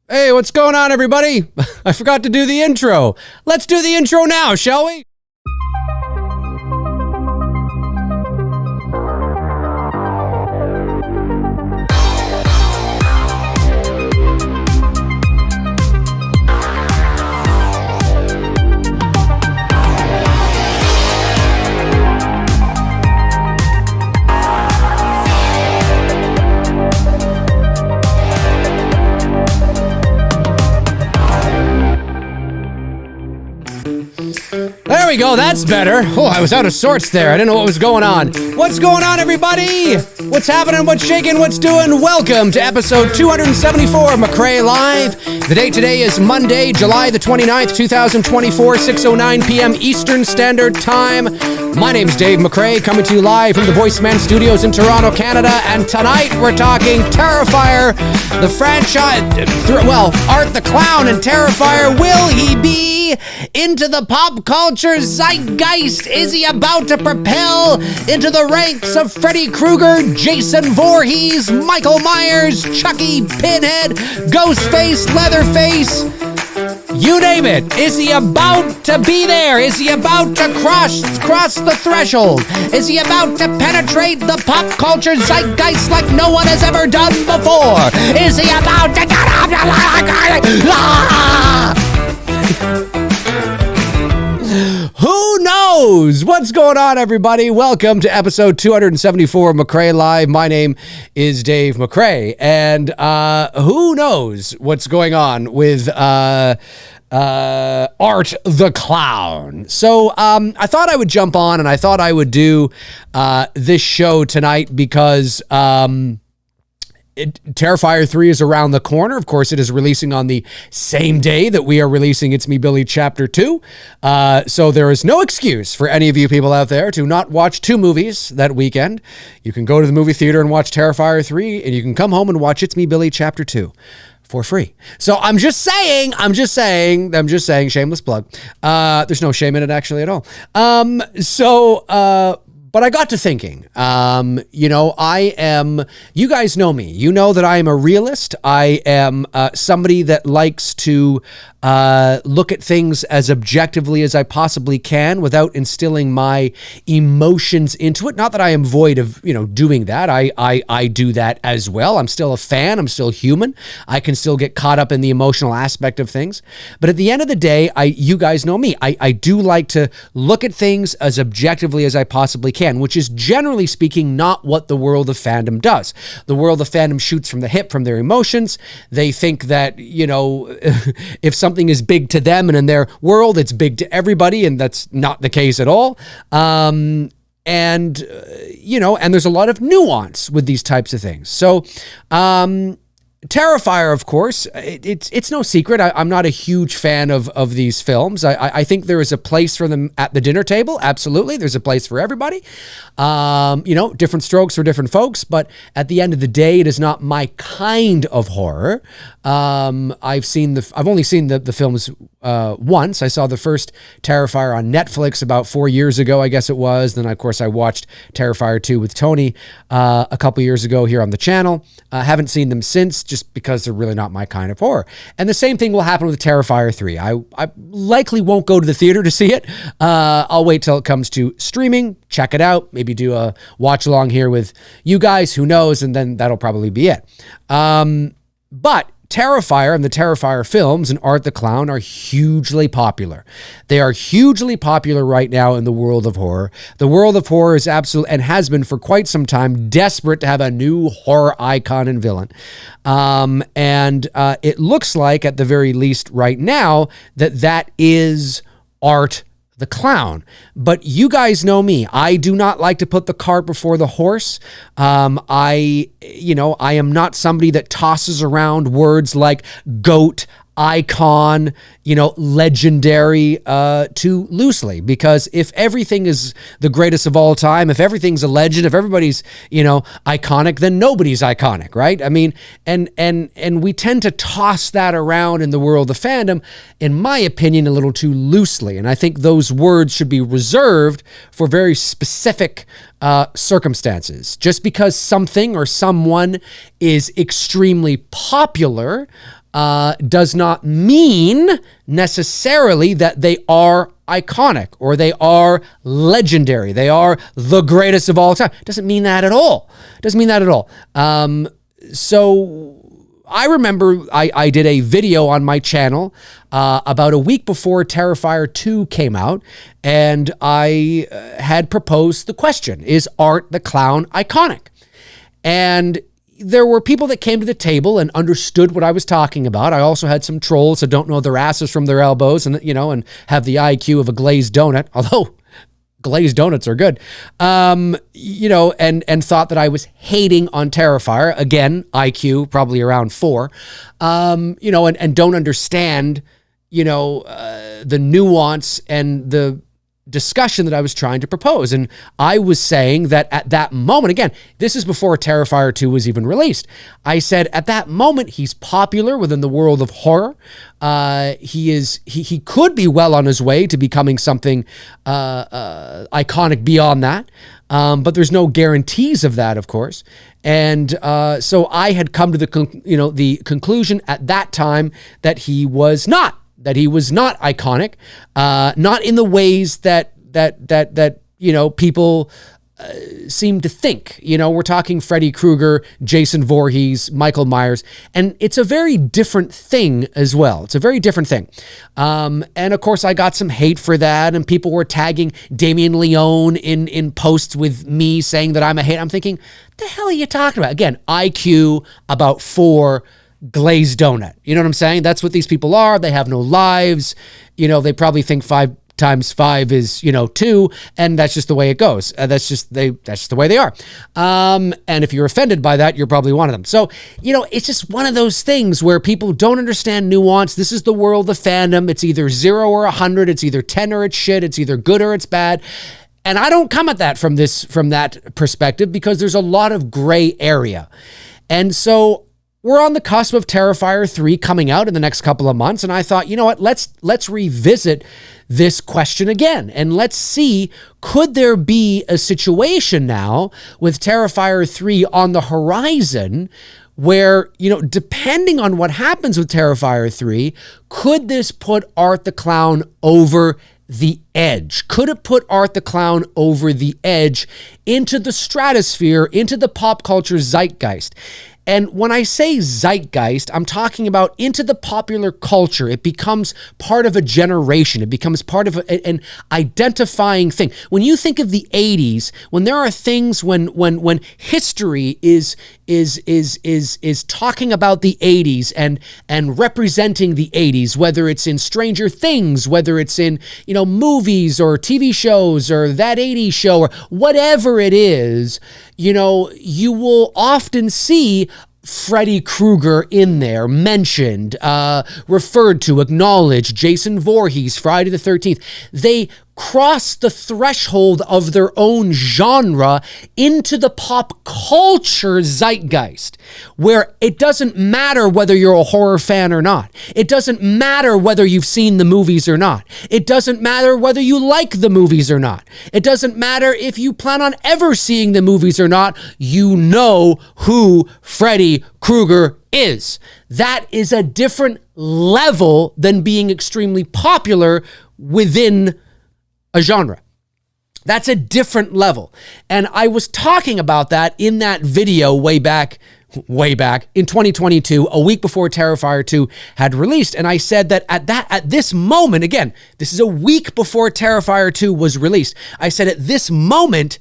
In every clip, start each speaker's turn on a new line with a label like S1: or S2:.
S1: Hey, what's going on, everybody? I forgot to do the intro. Let's do the intro now, shall we? There we go, that's better. Oh, I was out of sorts there. I didn't know what was going on. What's going on, everybody? What's happening? What's shaking? What's doing? Welcome to episode 274 of McRae Live. The date today is Monday, July the 29th, 2024, 6:09 p.m. Eastern Standard Time. My name's Dave McRae, coming to you live from the Voiceman Studios in Toronto, Canada. And tonight we're talking Terrifier, the franchise, Art the Clown and Terrifier. Will he be into the pop culture zeitgeist? Is he about to propel into the ranks of Freddy Krueger, Jason Voorhees, Michael Myers, Chucky, Pinhead, Ghostface, Leatherface? You name it. Is he about to be there? Is he about to cross the threshold? Is he about to penetrate the pop culture zeitgeist like no one has ever done before? Is he about to get up? Who knows? What's going on, everybody? Welcome to episode 274 of McRae Live. My name is Dave McRae, and who knows what's going on with Art the Clown. So I thought I would jump on, and I thought I would do this show tonight because Terrifier 3 is around the corner. Of course, it is releasing on the same day that we are releasing It's Me, Billy Chapter 2. So there is no excuse for any of you people out there to not watch two movies that weekend. You can go to the movie theater and watch Terrifier 3, and you can come home and watch It's Me, Billy Chapter 2 for free. So I'm just saying, shameless plug. There's no shame in it actually at all. But I got to thinking, you guys know me. You know that I am a realist. I am somebody that likes to look at things as objectively as I possibly can without instilling my emotions into it. Not that I am void of, doing that. I do that as well. I'm still a fan. I'm still human. I can still get caught up in the emotional aspect of things. But at the end of the day, you guys know me. I do like to look at things as objectively as I possibly can, which is generally speaking not what the world of fandom does. The world of fandom shoots from the hip, from their emotions. They think that, if something is big to them and in their world, it's big to everybody, and that's not the case at all. And there's a lot of nuance with these types of things. So, Terrifier, of course, it's no secret. I'm not a huge fan of these films. I think there is a place for them at the dinner table. Absolutely. There's a place for everybody. Different strokes for different folks. But at the end of the day, it is not my kind of horror. I've only seen the films once. I saw the first Terrifier on Netflix about 4 years ago, I guess it was. Then, of course, I watched Terrifier 2 with Tony a couple years ago here on the channel. Haven't seen them since, just because they're really not my kind of horror. And the same thing will happen with Terrifier 3. I likely won't go to the theater to see it. I'll wait till it comes to streaming, check it out, maybe do a watch along here with you guys, who knows, and then that'll probably be it. But Terrifier and the Terrifier films and Art the Clown are hugely popular. They are hugely popular right now in the world of horror. The world of horror is absolute, and has been for quite some time, desperate to have a new horror icon and villain. And it looks like, at the very least right now, that is Art the Clown. But you guys know me. I do not like to put the cart before the horse. I am not somebody that tosses around words like goat, icon, legendary too loosely, because if everything is the greatest of all time, if everything's a legend, if everybody's, iconic, then nobody's iconic, right? I mean, and we tend to toss that around in the world of fandom, in my opinion, a little too loosely. And I think those words should be reserved for very specific circumstances. Just because something or someone is extremely popular does not mean necessarily that they are iconic or they are legendary. They are the greatest of all time. Doesn't mean that at all. Doesn't mean that at all. So I remember I did a video on my channel about a week before Terrifier 2 came out, and I had proposed the question, is Art the Clown iconic? And there were people that came to the table and understood what I was talking about. I also had some trolls that don't know their asses from their elbows and, and have the IQ of a glazed donut, although glazed donuts are good, and thought that I was hating on Terrifier. Again, IQ probably around 4, and don't understand, the nuance and the discussion that I was trying to propose. And I was saying that at that moment, again, this is before Terrifier 2 was even released. I said at that moment, he's popular within the world of horror. He could be well on his way to becoming something iconic beyond that. But there's no guarantees of that, of course. And so I had come to the conclusion at that time that he was not iconic, not in the ways that people seem to think. We're talking Freddy Krueger, Jason Voorhees, Michael Myers, and it's a very different thing as well. It's a very different thing. And of course, I got some hate for that, and people were tagging Damien Leone in posts with me saying that I'm a hater. I'm thinking, the hell are you talking about? Again, IQ about 4, glazed donut. You know what I'm saying? That's what these people are. They have no lives. They probably think 5 times 5 is, 2, and that's just the way it goes. That's just the way they are. And if you're offended by that, you're probably one of them. So, it's just one of those things where people don't understand nuance. This is the world of fandom. It's either 0 or 100. It's either 10 or it's shit. It's either good or it's bad. And I don't come at that from that perspective, because there's a lot of gray area. And so we're on the cusp of Terrifier 3 coming out in the next couple of months, and I thought, you know what, let's revisit this question again, and let's see, could there be a situation now with Terrifier 3 on the horizon where, depending on what happens with Terrifier 3, could this put Art the Clown over the edge? Could it put Art the Clown over the edge into the stratosphere, into the pop culture zeitgeist? And when I say zeitgeist, I'm talking about into the popular culture. It becomes part of a generation. It becomes part of an identifying thing. When you think of the 80s, when there are things when history is talking about the 80s and representing the 80s, whether it's in Stranger Things, whether it's in, movies or TV shows or That 80s Show or whatever it is, you will often see Freddy Krueger in there, mentioned, referred to, acknowledged, Jason Voorhees, Friday the 13th. They cross the threshold of their own genre into the pop culture zeitgeist, where it doesn't matter whether you're a horror fan or not. It doesn't matter whether you've seen the movies or not. It doesn't matter whether you like the movies or not. It doesn't matter if you plan on ever seeing the movies or not. You know who Freddy Krueger is. That is a different level than being extremely popular within a genre. That's a different level. And I was talking about that in that video way back in 2022, a week before Terrifier 2 had released. And I said that at this moment, again, this is a week before Terrifier 2 was released. I said at this moment,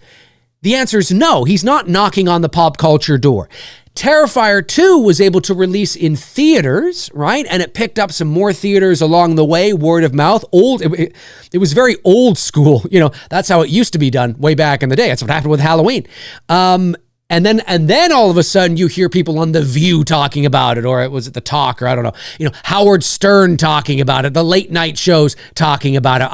S1: the answer is no. He's not knocking on the pop culture door. Terrifier 2 was able to release in theaters, right? And it picked up some more theaters along the way, word of mouth. It was very old school. That's how it used to be done way back in the day. That's what happened with Halloween. And then all of a sudden you hear people on The View talking about it, or it was at The Talk, or I don't know, Howard Stern talking about it, the late night shows talking about it.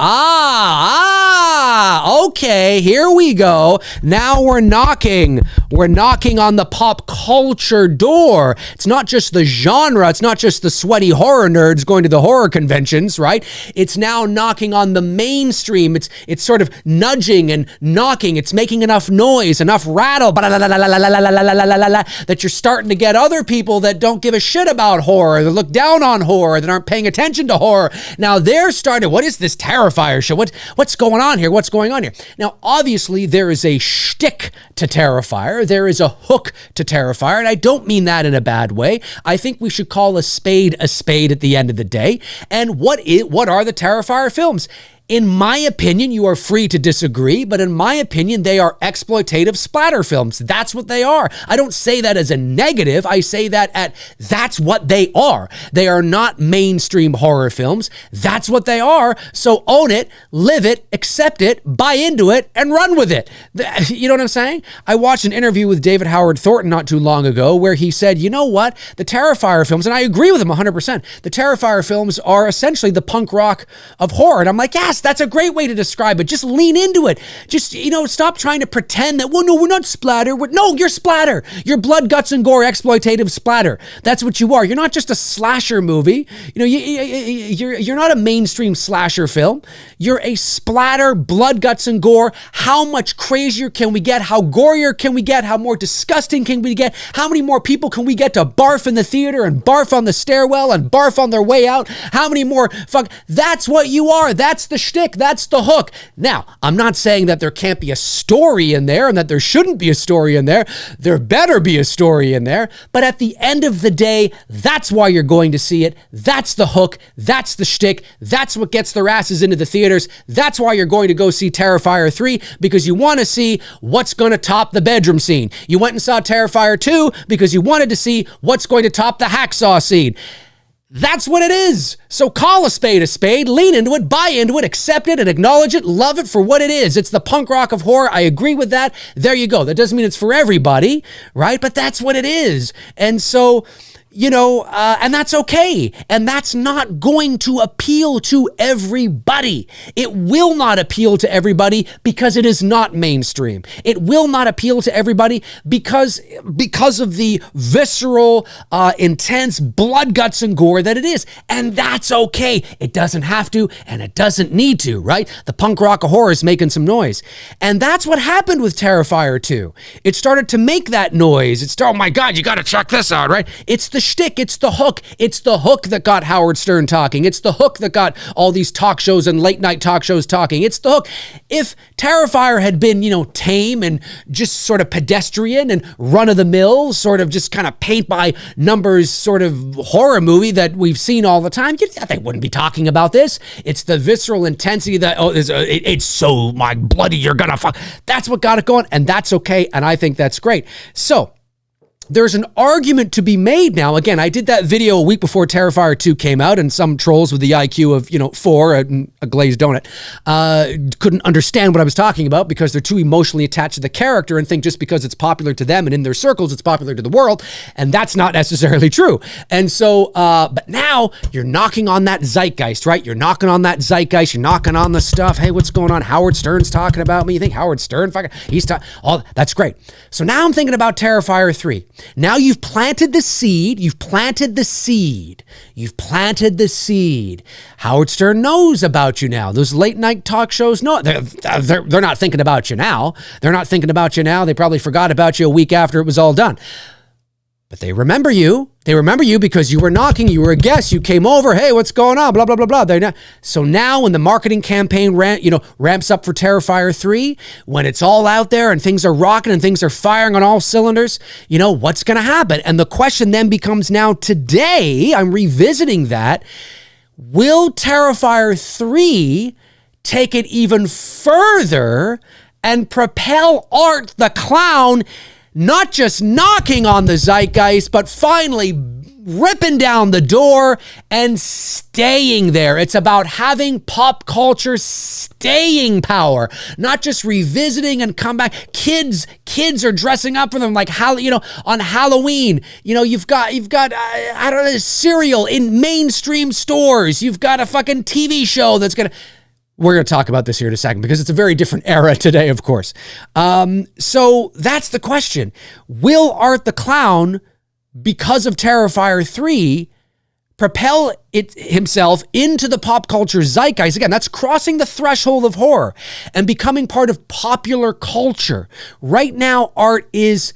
S1: Okay, here we go. Now we're knocking on the pop culture door. It's not just the genre. It's not just the sweaty horror nerds going to the horror conventions, right? It's now knocking on the mainstream. It's sort of nudging and knocking. It's making enough noise, enough rattle, that you're starting to get other people that don't give a shit about horror, that look down on horror, that aren't paying attention to horror. Now they're starting, what is this Terrifier show? What's going on here? What's going on here? Now, obviously, there is a shtick to Terrifier. There is a hook to Terrifier, and I don't mean that in a bad way. I think we should call a spade at the end of the day. And what are the Terrifier films? In my opinion, you are free to disagree, but in my opinion, they are exploitative splatter films. That's what they are. I don't say that as a negative. I say that that's what they are. They are not mainstream horror films. That's what they are. So own it, live it, accept it, buy into it, and run with it. You know what I'm saying? I watched an interview with David Howard Thornton not too long ago where he said, you know what? The Terrifier films, and I agree with him 100%, the Terrifier films are essentially the punk rock of horror. And I'm like, yes, that's a great way to describe it. Just lean into it. Just, stop trying to pretend that, well, no, we're not splatter. No, you're splatter. You're blood, guts, and gore exploitative splatter. That's what you are. You're not just a slasher movie. You're not a mainstream slasher film. You're a splatter, blood, guts, and gore. How much crazier can we get? How gorier can we get? How more disgusting can we get? How many more people can we get to barf in the theater and barf on the stairwell and barf on their way out? How many more That's what you are. That's the shtick. That's the hook. Now, I'm not saying that there can't be a story in there and that there shouldn't be a story in there. There better be a story in there. But at the end of the day, that's why you're going to see it. That's the hook. That's the shtick. That's what gets their asses into the theaters. That's why you're going to go see Terrifier 3, because you want to see what's going to top the bedroom scene. You went and saw Terrifier 2 because you wanted to see what's going to top the hacksaw scene. That's what it is. So call a spade, lean into it, buy into it, accept it, and acknowledge it, love it for what it is. It's the punk rock of horror. I agree with that. There you go. That doesn't mean it's for everybody, right? But that's what it is. And so, and that's okay. And that's not going to appeal to everybody. It will not appeal to everybody because it is not mainstream. It will not appeal to everybody because of the visceral, intense blood, guts, and gore that it is. And that's okay. It doesn't have to, and it doesn't need to, right? The punk rock of horror is making some noise. And that's what happened with Terrifier 2. It started to make that noise. Oh my God, you got to check this out, right? It's the shtick. It's the hook. It's the hook that got Howard Stern talking. It's the hook that got all these talk shows and late night talk shows talking. It's the hook. If Terrifier had been, tame and just sort of pedestrian and run of the mill, sort of just kind of paint by numbers sort of horror movie that we've seen all the time, they wouldn't be talking about this. It's the visceral intensity that, it's so my bloody, you're gonna fuck. That's what got it going, and that's okay, and I think that's great. So, there's an argument to be made now. Again, I did that video a week before Terrifier 2 came out, and some trolls with the IQ of, 4 and a glazed donut couldn't understand what I was talking about because they're too emotionally attached to the character and think just because it's popular to them and in their circles, it's popular to the world, and that's not necessarily true. And so, but now you're knocking on that zeitgeist, right? You're knocking on that zeitgeist. You're knocking on the stuff. Hey, what's going on? Howard Stern's talking about me. You think Howard Stern? He's talking. Oh, that's great. So now I'm thinking about Terrifier 3. Now you've planted the seed. You've planted the seed. You've planted the seed. Howard Stern knows about you now. Those late night talk shows, no, they're not thinking about you now. They're not thinking about you now. They probably forgot about you a week after it was all done. But they remember you. They remember you because you were knocking, you were a guest, you came over, hey, what's going on, blah, blah, blah, blah. So now when the marketing campaign ramps up for Terrifier 3, when it's all out there and things are rocking and things are firing on all cylinders, what's going to happen? And the question then becomes now today, I'm revisiting that, will Terrifier 3 take it even further and propel Art the Clown not just knocking on the zeitgeist, but finally ripping down the door and staying there? It's about having pop culture staying power, not just revisiting and come back. Kids are dressing up for them like on Halloween. You've got I don't know, cereal in mainstream stores. You've got a fucking TV show that's gonna. We're going to talk about this here in a second because it's a very different era today, of course. So that's the question. Will Art the Clown, because of Terrifier 3, propel himself into the pop culture zeitgeist? Again, that's crossing the threshold of horror and becoming part of popular culture. Right now, Art is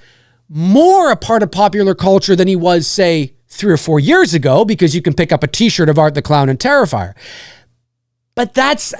S1: more a part of popular culture than he was, say, 3 or 4 years ago, because you can pick up a t-shirt of Art the Clown and Terrifier. But that's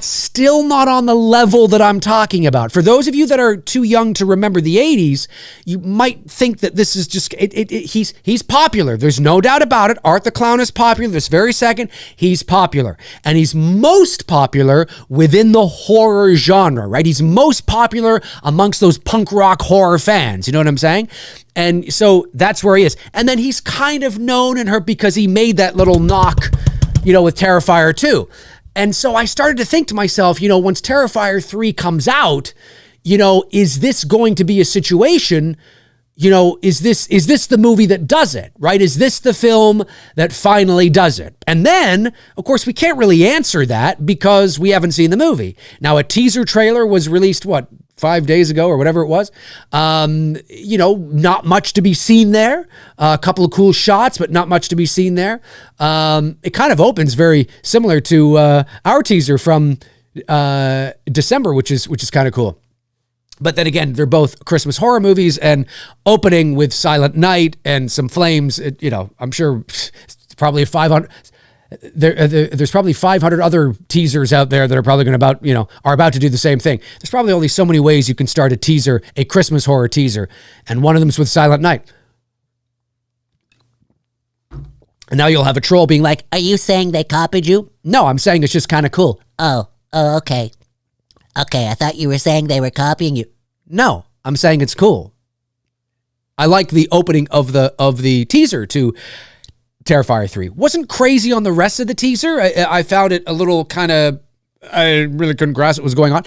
S1: still not on the level that I'm talking about. For those of you that are too young to remember the 80s, you might think that this is just, he's popular. There's no doubt about it. Art the Clown is popular. This very second, he's popular. And he's most popular within the horror genre, right? He's most popular amongst those punk rock horror fans. You know what I'm saying? And so that's where he is. And then he's kind of known in her because he made that little knock, with Terrifier 2. And so I started to think to myself, once Terrifier 3 comes out, is this going to be a situation, is this the movie that does it, right? Is this the film that finally does it? And then, of course, we can't really answer that because we haven't seen the movie. Now, a teaser trailer was released, 5 days ago or whatever it was. Not much to be seen there. A couple of cool shots, but not much to be seen there. It kind of opens very similar to our teaser from December, which is kind of cool. But then again, they're both Christmas horror movies, and opening with Silent Night and some flames. I'm sure it's probably 500. There's probably 500 other teasers out there that are probably are about to do the same thing. There's probably only so many ways you can start a teaser, a Christmas horror teaser, and one of them is with Silent Night. And now you'll have a troll being like,
S2: "Are you saying they copied you?"
S1: No, I'm saying it's just kind of cool.
S2: Oh, okay. Okay, I thought you were saying they were copying you.
S1: No, I'm saying it's cool. I like the opening of the teaser to Terrifier 3. Wasn't crazy on the rest of the teaser. I found it a little kind of, I really couldn't grasp what was going on.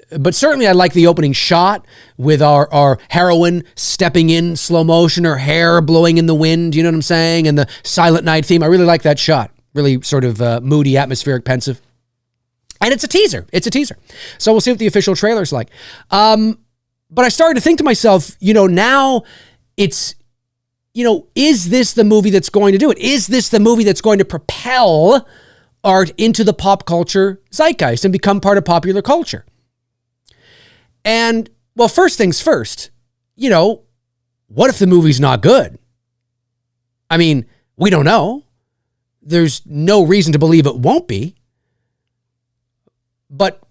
S1: But certainly I like the opening shot with our heroine stepping in slow motion, her hair blowing in the wind, you know what I'm saying? And the Silent Night theme. I really like that shot. Really sort of moody, atmospheric, pensive. And it's a teaser. So we'll see what the official trailer's like. But I started to think to myself, now it's, is this the movie that's going to do it? Is this the movie that's going to propel Art into the pop culture zeitgeist and become part of popular culture? And, well, first things first, what if the movie's not good? I mean, we don't know. There's no reason to believe it won't be. But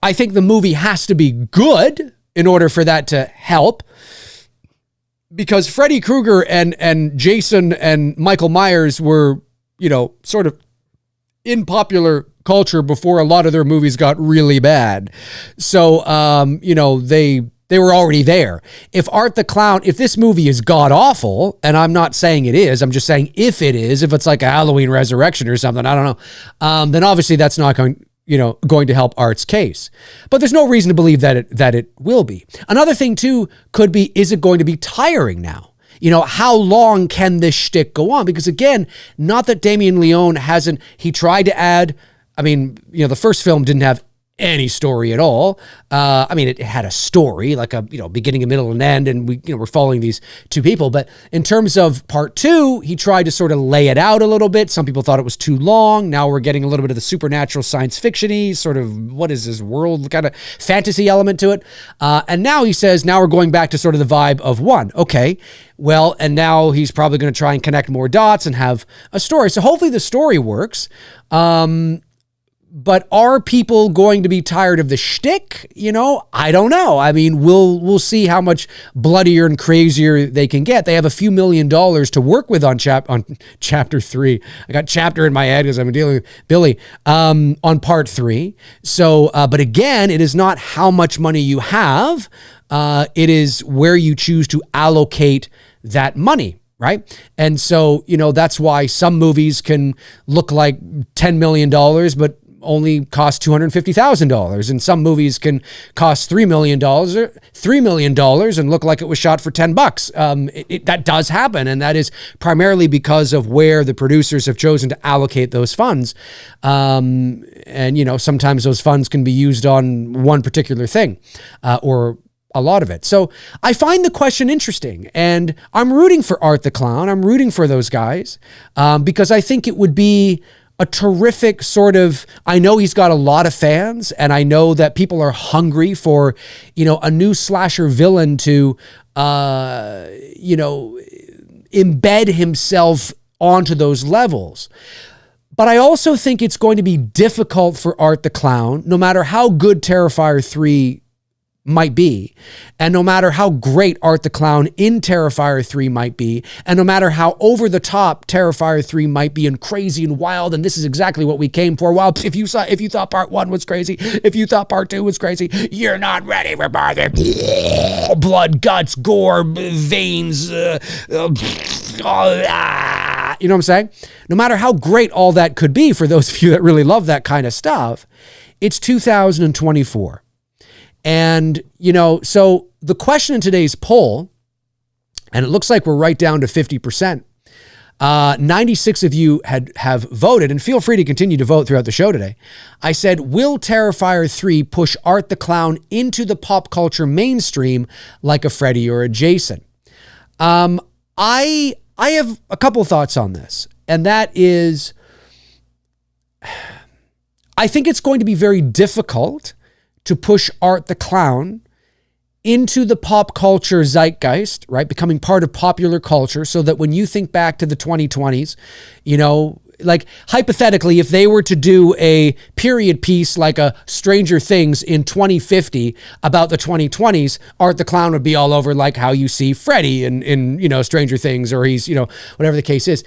S1: I think the movie has to be good in order for that to help. Because Freddy Krueger and Jason and Michael Myers were, sort of in popular culture before a lot of their movies got really bad. So, they were already there. If Art the Clown, if this movie is god-awful, and I'm not saying it is, I'm just saying if it is, if it's like a Halloween Resurrection or something, I don't know, then obviously that's not going to help Art's case. But there's no reason to believe that it will be. Another thing too could be, is it going to be tiring now? How long can this shtick go on? Because again, not that Damien Leone he tried to add, the first film didn't have any story at all. It had a story, like a, beginning, a middle, and end, and we're following these two people. But in terms of part 2, he tried to sort of lay it out a little bit. Some people thought it was too long. Now we're getting a little bit of the supernatural science fiction-y, sort of, what is this world, kind of fantasy element to it. And now he says, now we're going back to sort of the vibe of 1. Okay, well, and now he's probably going to try and connect more dots and have a story. So hopefully the story works. But are people going to be tired of the shtick? I don't know. We'll see how much bloodier and crazier they can get. They have a few $1 million to work with on chapter 3. I got chapter in my head because I'm dealing with Billy on part 3. So, but again, it is not how much money you have. It is where you choose to allocate that money. Right? And so, that's why some movies can look like $10 million, but only cost $250,000, and some movies can cost $3 million and look like it was shot for $10. That does happen, and that is primarily because of where the producers have chosen to allocate those funds. And sometimes those funds can be used on one particular thing, or a lot of it. So I find the question interesting, and I'm rooting for Art the Clown. I'm rooting for those guys because I think it would be a terrific sort of, I know he's got a lot of fans, and I know that people are hungry for, a new slasher villain to, embed himself onto those levels. But I also think it's going to be difficult for Art the Clown, no matter how good Terrifier 3 might be, and no matter how great Art the Clown in Terrifier 3 might be, and no matter how over the top Terrifier 3 might be and crazy and wild, and this is exactly what we came for. Well, if you thought part 1 was crazy, if you thought part 2 was crazy, you're not ready for part 3. Blood, guts, gore, veins, you know what I'm saying? No matter how great all that could be for those of you that really love that kind of stuff, it's 2024. And, so the question in today's poll, and it looks like we're right down to 50%. 96 of you have voted, and feel free to continue to vote throughout the show today. I said, will Terrifier 3 push Art the Clown into the pop culture mainstream like a Freddy or a Jason? I have a couple thoughts on this, and that is, I think it's going to be very difficult to push Art the Clown into the pop culture zeitgeist, right? Becoming part of popular culture, so that when you think back to the 2020s, like hypothetically, if they were to do a period piece like a Stranger Things in 2050 about the 2020s, Art the Clown would be all over, like how you see Freddy in Stranger Things, or he's, whatever the case is.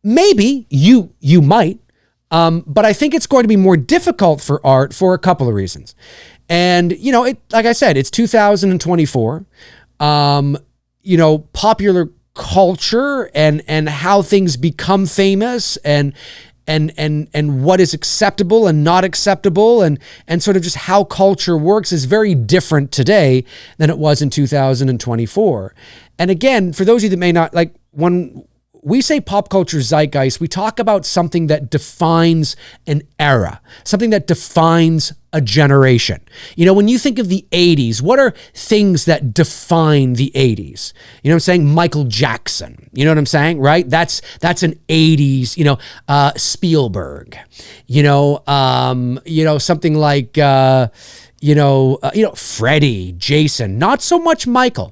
S1: Maybe you might, but I think it's going to be more difficult for Art for a couple of reasons. And, like I said, it's 2024. Popular culture and how things become famous and what is acceptable and not acceptable and sort of just how culture works is very different today than it was in 2024. And again, for those of you that may not, like, when we say pop culture zeitgeist, we talk about something that defines an era, something that defines a generation. When you think of the 80s, what are things that define the 80s? You know what I'm saying? Michael Jackson. You know what I'm saying? Right? That's an 80s, Spielberg. Something like Freddy, Jason, not so much Michael.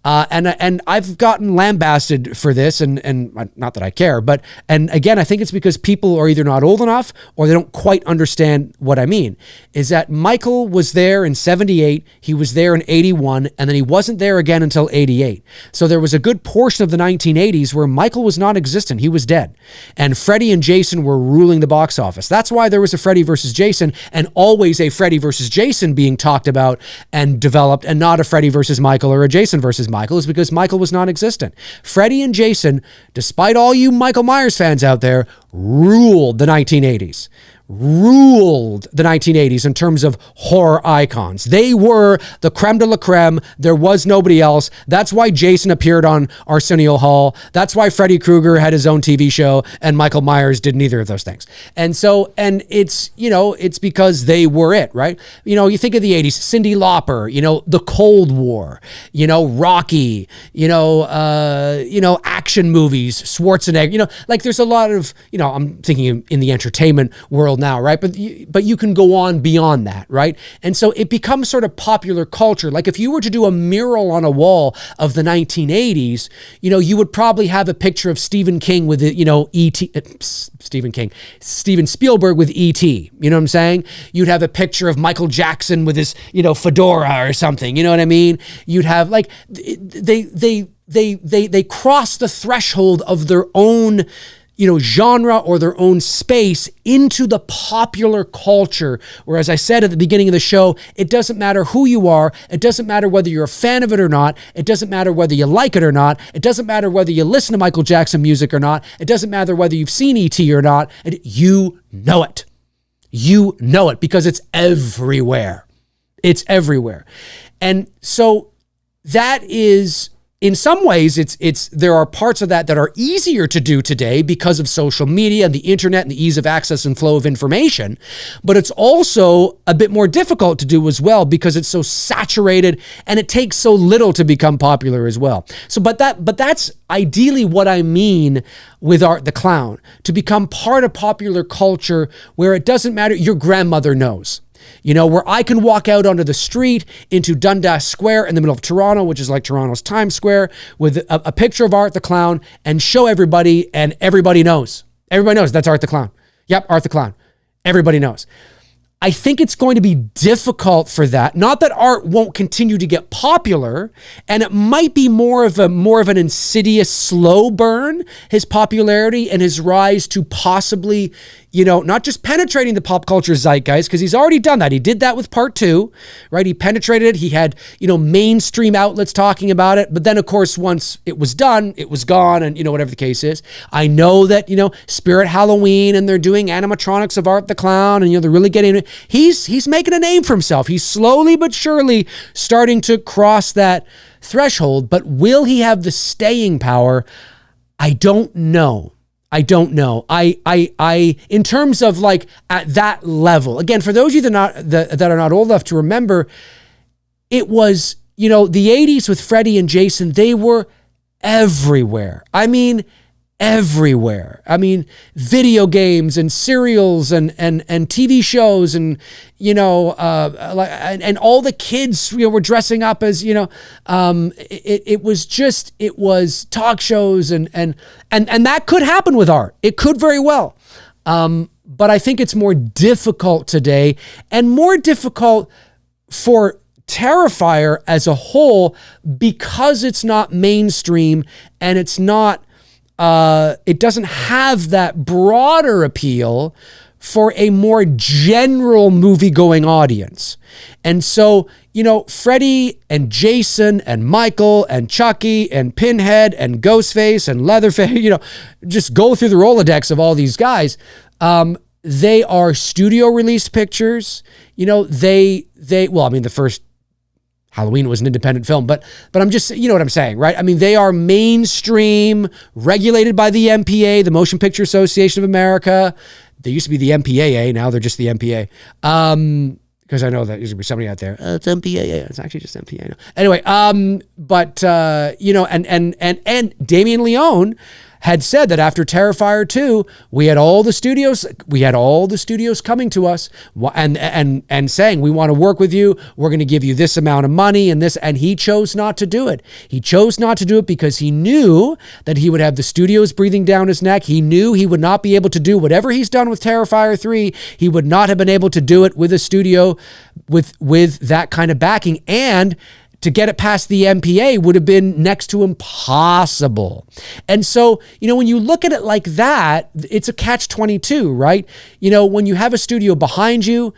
S1: And I've gotten lambasted for this, and not that I care, and again, I think it's because people are either not old enough or they don't quite understand what I mean, is that Michael was there in 78, he was there in 81, and then he wasn't there again until 88. So there was a good portion of the 1980s where Michael was non-existent, he was dead. And Freddy and Jason were ruling the box office. That's why there was a Freddy versus Jason, and always a Freddy versus Jason being talked about and developed, and not a Freddy versus Michael or a Jason versus Michael, is because Michael was non-existent. Freddy and Jason, despite all you Michael Myers fans out there, ruled the 1980s. Ruled the 1980s in terms of horror icons. They were the creme de la creme. There was nobody else. That's why Jason appeared on Arsenio Hall. That's why Freddy Krueger had his own TV show and Michael Myers did neither of those things. And it's, it's because they were it, right? You think of the 80s, Cyndi Lauper, the Cold War, Rocky, action movies, Schwarzenegger, like there's a lot of, I'm thinking in the entertainment world now, right? But you can go on beyond that, right? And so it becomes sort of popular culture. Like if you were to do a mural on a wall of the 1980s, you would probably have a picture of Stephen King with Steven Spielberg with E.T. You know what I'm saying? You'd have a picture of Michael Jackson with his, fedora or something. You know what I mean? You'd have like they cross the threshold of their own genre or their own space into the popular culture. Where, as I said at the beginning of the show, it doesn't matter who you are. It doesn't matter whether you're a fan of it or not. It doesn't matter whether you like it or not. It doesn't matter whether you listen to Michael Jackson music or not. It doesn't matter whether you've seen E.T. or not. You know it. You know it because it's everywhere. It's everywhere. And so that is, in some ways, there are parts of that are easier to do today because of social media and the internet and the ease of access and flow of information. But it's also a bit more difficult to do as well because it's so saturated and it takes so little to become popular as well. So, but that's ideally what I mean with Art the Clown, to become part of popular culture where it doesn't matter, your grandmother knows. You know, where I can walk out onto the street into Dundas Square in the middle of Toronto, which is like Toronto's Times Square, with a picture of Art the Clown and show everybody, and everybody knows. Everybody knows that's Art the Clown. Yep, Art the Clown. Everybody knows. I think it's going to be difficult for that. Not that art won't continue to get popular, and it might be more of an insidious slow burn, his popularity and his rise to possibly, you know, not just penetrating the pop culture zeitgeist, because he's already done that. He did that with part 2, right? He penetrated it. He had, you know, mainstream outlets talking about it. But then, of course, once it was done, it was gone, and, you know, whatever the case is. I know that, you know, Spirit Halloween, and they're doing animatronics of Art the Clown, and, you know, they're really getting it. He's making a name for himself. He's slowly but surely starting to cross that threshold. But will he have the staying power? I don't know. I in terms of like at that level, again, for those of you that are not old enough to remember, it was, you know, the 80s with Freddie and Jason, they were everywhere. I mean, everywhere. I mean, video games and serials and TV shows, and, you know, and all the kids, you know, were dressing up as, you know, it was talk shows and that could happen with art. It could very well. But I think it's more difficult today, and more difficult for Terrifier as a whole, because it's not mainstream and it's not, it doesn't have that broader appeal for a more general movie-going audience. And so, you know, Freddy and Jason and Michael and Chucky and Pinhead and Ghostface and Leatherface, you know, just go through the Rolodex of all these guys. They are studio-released pictures. You know, well, I mean, the first Halloween was an independent film, but I'm just, you know what I'm saying, right? I mean, they are mainstream, regulated by the MPA, the Motion Picture Association of America. They used to be the MPAA, now they're just the MPA. Because I know that there's gonna be somebody out there. It's MPAA. It's actually just MPA. No. Anyway, you know, and Damien Leone had said that after Terrifier 2, we had all the studios coming to us and saying, we want to work with you. We're going to give you this amount of money and this. And he chose not to do it. He chose not to do it because he knew that he would have the studios breathing down his neck. He knew he would not be able to do whatever he's done with Terrifier 3. He would not have been able to do it with a studio with that kind of backing. And to get it past the MPA would have been next to impossible. And so, you know, when you look at it like that, it's a catch-22, right? You know, when you have a studio behind you,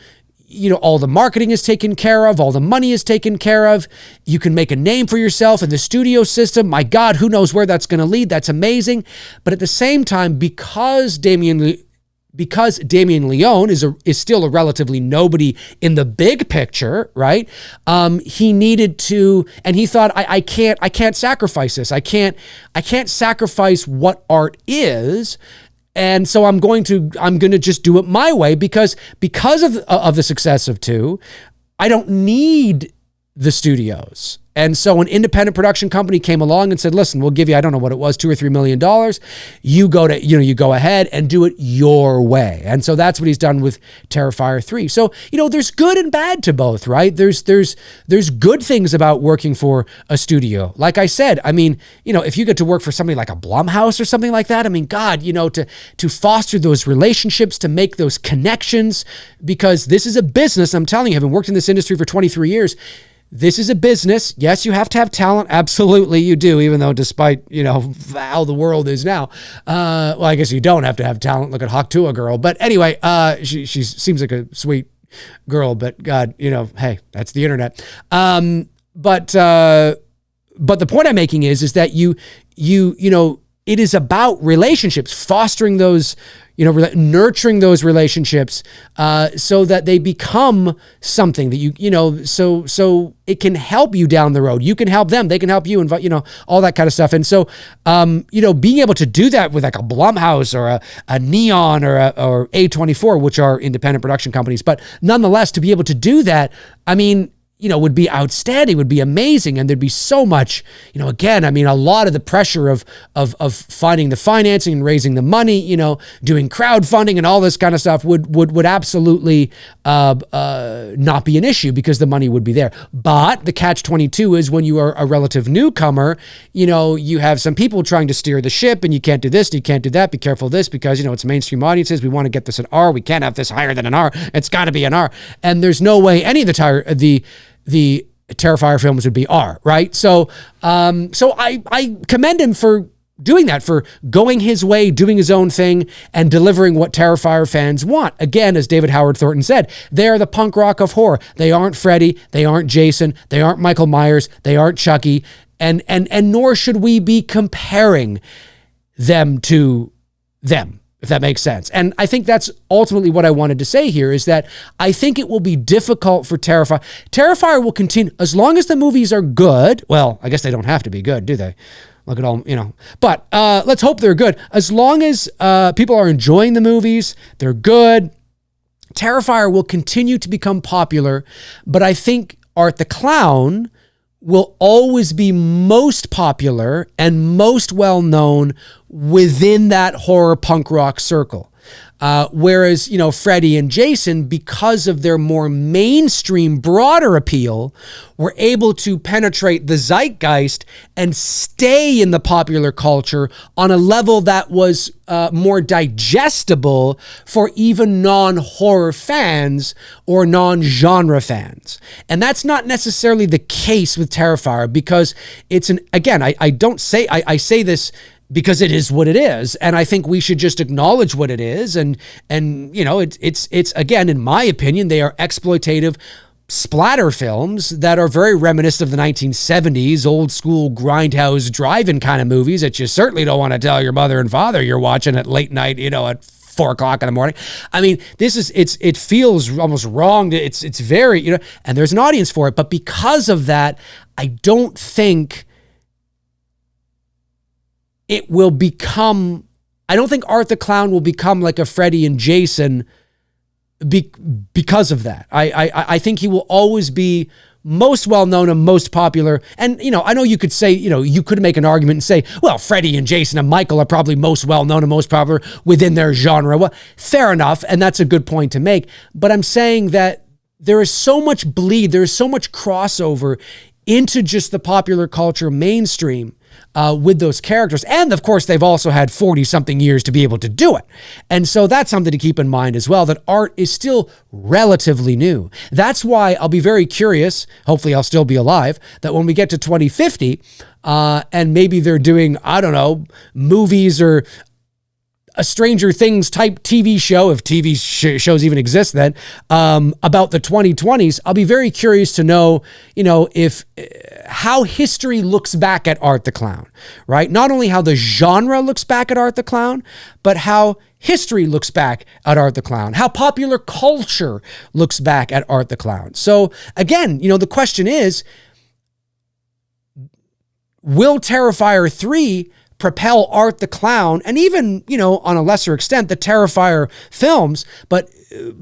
S1: you know, all the marketing is taken care of, all the money is taken care of. You can make a name for yourself in the studio system. My God, who knows where that's going to lead? That's amazing. But at the same time, because Damien Leone is still a relatively nobody in the big picture, right? He needed to, and he thought, I can't sacrifice this. I can't sacrifice what art is. And so I'm going to just do it my way because of the success of 2, I don't need the studios. And so an independent production company came along and said, listen, we'll give you, I don't know what it was, $2 or $3 million. You go ahead and do it your way. And so that's what he's done with Terrifier 3. So, you know, there's good and bad to both, right? There's good things about working for a studio. Like I said, I mean, you know, if you get to work for somebody like a Blumhouse or something like that, I mean, God, you know, to foster those relationships, to make those connections, because this is a business. I'm telling you, having worked in this industry for 23 years, this is a business. Yes, you have to have talent. Absolutely, you do, even though despite, you know, how the world is now. Well, I guess you don't have to have talent. Look at Haktua Girl. But anyway, she seems like a sweet girl, but God, you know, hey, that's the internet. But the point I'm making is that you know, it is about relationships, fostering those, nurturing those relationships, so that they become something that so it can help you down the road. You can help them, they can help you, and all that kind of stuff. And so, being able to do that with like a Blumhouse or a Neon or A24, which are independent production companies, but nonetheless, to be able to do that, I mean, would be outstanding, would be amazing. And there'd be so much, again, I mean, a lot of the pressure of finding the financing and raising the money, doing crowdfunding and all this kind of stuff would absolutely not be an issue because the money would be there. But the catch-22 is when you are a relative newcomer, you have some people trying to steer the ship and you can't do this, and you can't do that. Be careful of this because, it's mainstream audiences. We want to get this an R. We can't have this higher than an R. It's got to be an R. And there's no way any of the Terrifier films would be R, right? So I commend him for doing that, for going his way, doing his own thing, and delivering what Terrifier fans want. Again, as David Howard Thornton said, they are the punk rock of horror. They aren't Freddy, they aren't Jason, they aren't Michael Myers, they aren't Chucky, and nor should we be comparing them to them, if that makes sense. And I think that's ultimately what I wanted to say here, is that I think it will be difficult for Terrifier. Terrifier will continue, as long as the movies are good. Well, I guess they don't have to be good, do they? Look at all, But let's hope they're good. As long as people are enjoying the movies, they're good, Terrifier will continue to become popular. But I think Art the Clown will always be most popular and most well-known within that horror punk rock circle. Whereas, Freddy and Jason, because of their more mainstream, broader appeal, were able to penetrate the zeitgeist and stay in the popular culture on a level that was more digestible for even non-horror fans or non-genre fans. And that's not necessarily the case with Terrifier, because it's I say this because it is what it is, and I think we should just acknowledge what it is. And it's again, in my opinion, they are exploitative splatter films that are very reminiscent of the 1970s, old school grindhouse drive-in kind of movies that you certainly don't want to tell your mother and father you're watching at late night, at 4 o'clock in the morning. I mean, it feels almost wrong. It's very, and there's an audience for it. But because of that, I don't think it will become, I don't think Art the Clown will become like a Freddy and Jason because of that. I think he will always be most well-known and most popular. And, I know you could say, you could make an argument and say, well, Freddy and Jason and Michael are probably most well-known and most popular within their genre. Well, fair enough. And that's a good point to make. But I'm saying that there is so much bleed, there is so much crossover into just the popular culture mainstream with those characters. And of course, they've also had 40-something years to be able to do it. And so that's something to keep in mind as well, that art is still relatively new. That's why I'll be very curious, hopefully I'll still be alive, that when we get to 2050, and maybe they're doing, I don't know, movies or a Stranger Things type TV show, if TV shows even exist then, about the 2020s, I'll be very curious to know, if how history looks back at Art the Clown, right? Not only how the genre looks back at Art the Clown, but how history looks back at Art the Clown, how popular culture looks back at Art the Clown. So again, the question is, will Terrifier 3 propel Art the Clown, and even, on a lesser extent, the Terrifier films, but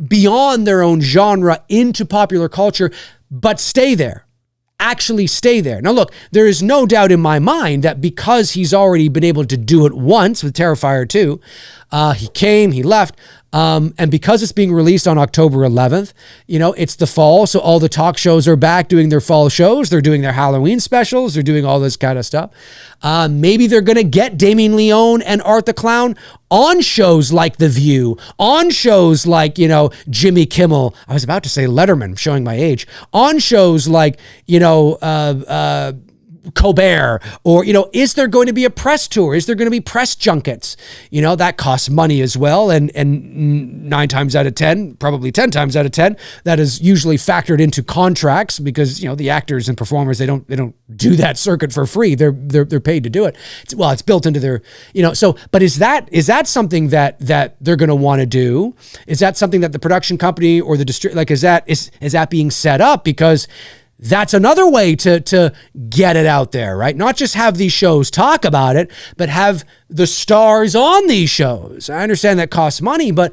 S1: beyond their own genre into popular culture, but stay there, actually stay there? Now, look, there is no doubt in my mind that because he's already been able to do it once with Terrifier 2, he came, he left, and because it's being released on October 11th, it's the fall, so all the talk shows are back doing their fall shows. They're doing their Halloween specials. They're doing all this kind of stuff. Maybe they're going to get Damien Leone and Art the Clown on shows like The View, on shows like, Jimmy Kimmel. I was about to say Letterman, showing my age. On shows like, Colbert, or, is there going to be a press tour? Is there going to be press junkets? That costs money as well. And 9 times out of 10, probably 10 times out of 10, that is usually factored into contracts because, the actors and performers, they don't do that circuit for free. They're paid to do it. It's built into their, but is that something that they're going to want to do? Is that something that the production company or the is that being set up? Because that's another way to get it out there, right? Not just have these shows talk about it, but have the stars on these shows. I understand that costs money, but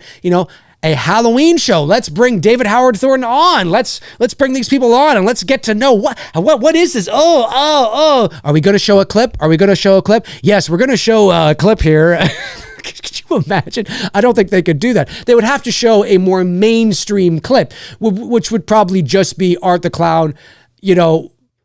S1: a Halloween show. Let's bring David Howard Thornton on. Let's bring these people on and let's get to know what is this? Oh. Are we going to show a clip? Yes, we're going to show a clip here. Could you imagine? I don't think they could do that. They would have to show a more mainstream clip, which would probably just be Art the Clown,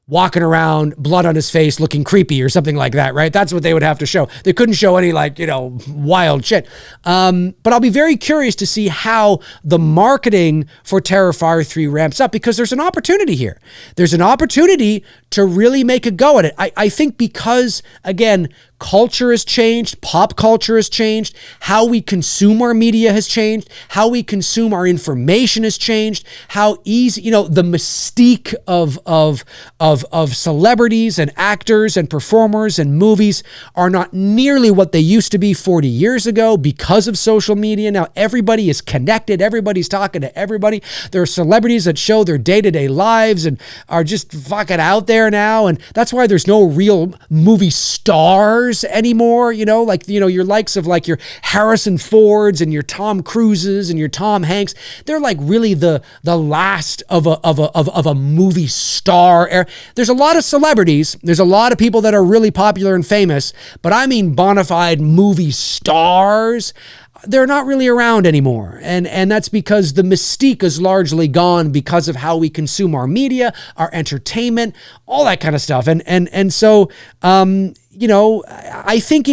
S1: walking around, blood on his face, looking creepy or something like that, right? That's what they would have to show. They couldn't show any wild shit. But I'll be very curious to see how the marketing for Terrifier 3 ramps up, because there's an opportunity here. There's an opportunity to really make a go at it. I think because, again, culture has changed, pop culture has changed, how we consume our media has changed, how we consume our information has changed, how easy, the mystique of celebrities and actors and performers and movies are not nearly what they used to be 40 years ago because of social media. Now everybody is connected, everybody's talking to everybody. There are celebrities that show their day-to-day lives and are just fucking out there now, and that's why there's no real movie stars anymore, your likes of your Harrison Fords and your Tom Cruises and your Tom Hanks. They're really the last of a movie star. There's a lot of celebrities, there's a lot of people that are really popular and famous, but I mean bona fide movie stars. They're not really around anymore. And that's because the mystique is largely gone because of how we consume our media, our entertainment, all that kind of stuff. And so, I think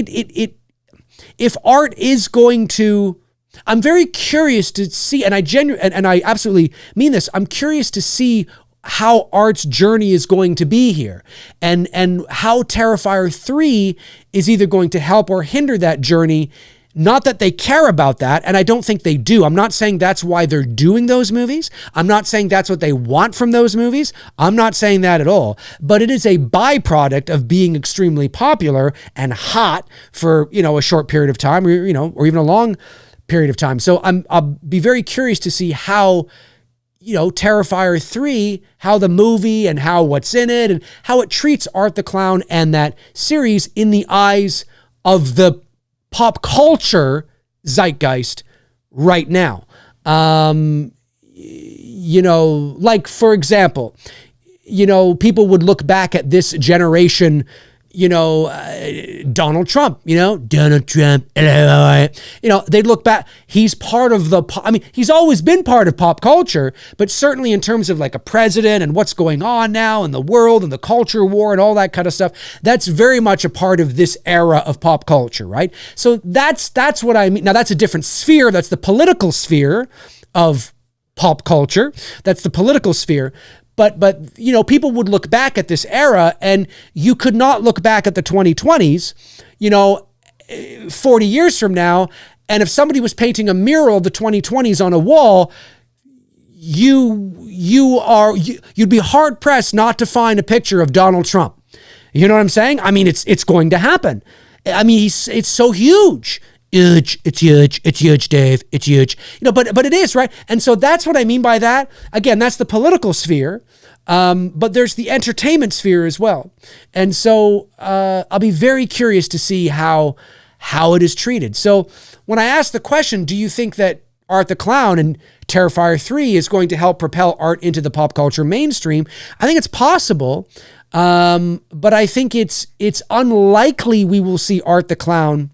S1: if art is going to, I'm very curious to see, and I absolutely mean this, I'm curious to see how art's journey is going to be here, and how Terrifier 3 is either going to help or hinder that journey. Not that they care about that, and I don't think they do. I'm not saying that's why they're doing those movies. I'm not saying that's what they want from those movies. I'm not saying that at all. But it is a byproduct of being extremely popular and hot for, a short period of time, or even a long period of time. So I'll be very curious to see how, Terrifier 3, how the movie and how what's in it and how it treats Art the Clown and that series in the eyes of the pop culture zeitgeist right now. For example, people would look back at this generation, Donald Trump, Donald Trump, they'd look back. He's part of he's always been part of pop culture, but certainly in terms of a president and what's going on now in the world and the culture war and all that kind of stuff, that's very much a part of this era of pop culture, right? So that's what I mean. Now that's a different sphere. That's the political sphere of pop culture. That's the political sphere. But people would look back at this era, and you could not look back at the 2020s, 40 years from now. And if somebody was painting a mural of the 2020s on a wall, you'd be hard pressed not to find a picture of Donald Trump. You know what I'm saying? I mean, it's going to happen. I mean, it's so huge. It's huge, Dave. It's huge. But it is, right? And so that's what I mean by that. Again, that's the political sphere. But there's the entertainment sphere as well. And so I'll be very curious to see how it is treated. So when I ask the question, do you think that Art the Clown and Terrifier 3 is going to help propel art into the pop culture mainstream? I think it's possible. But I think it's unlikely we will see Art the Clown.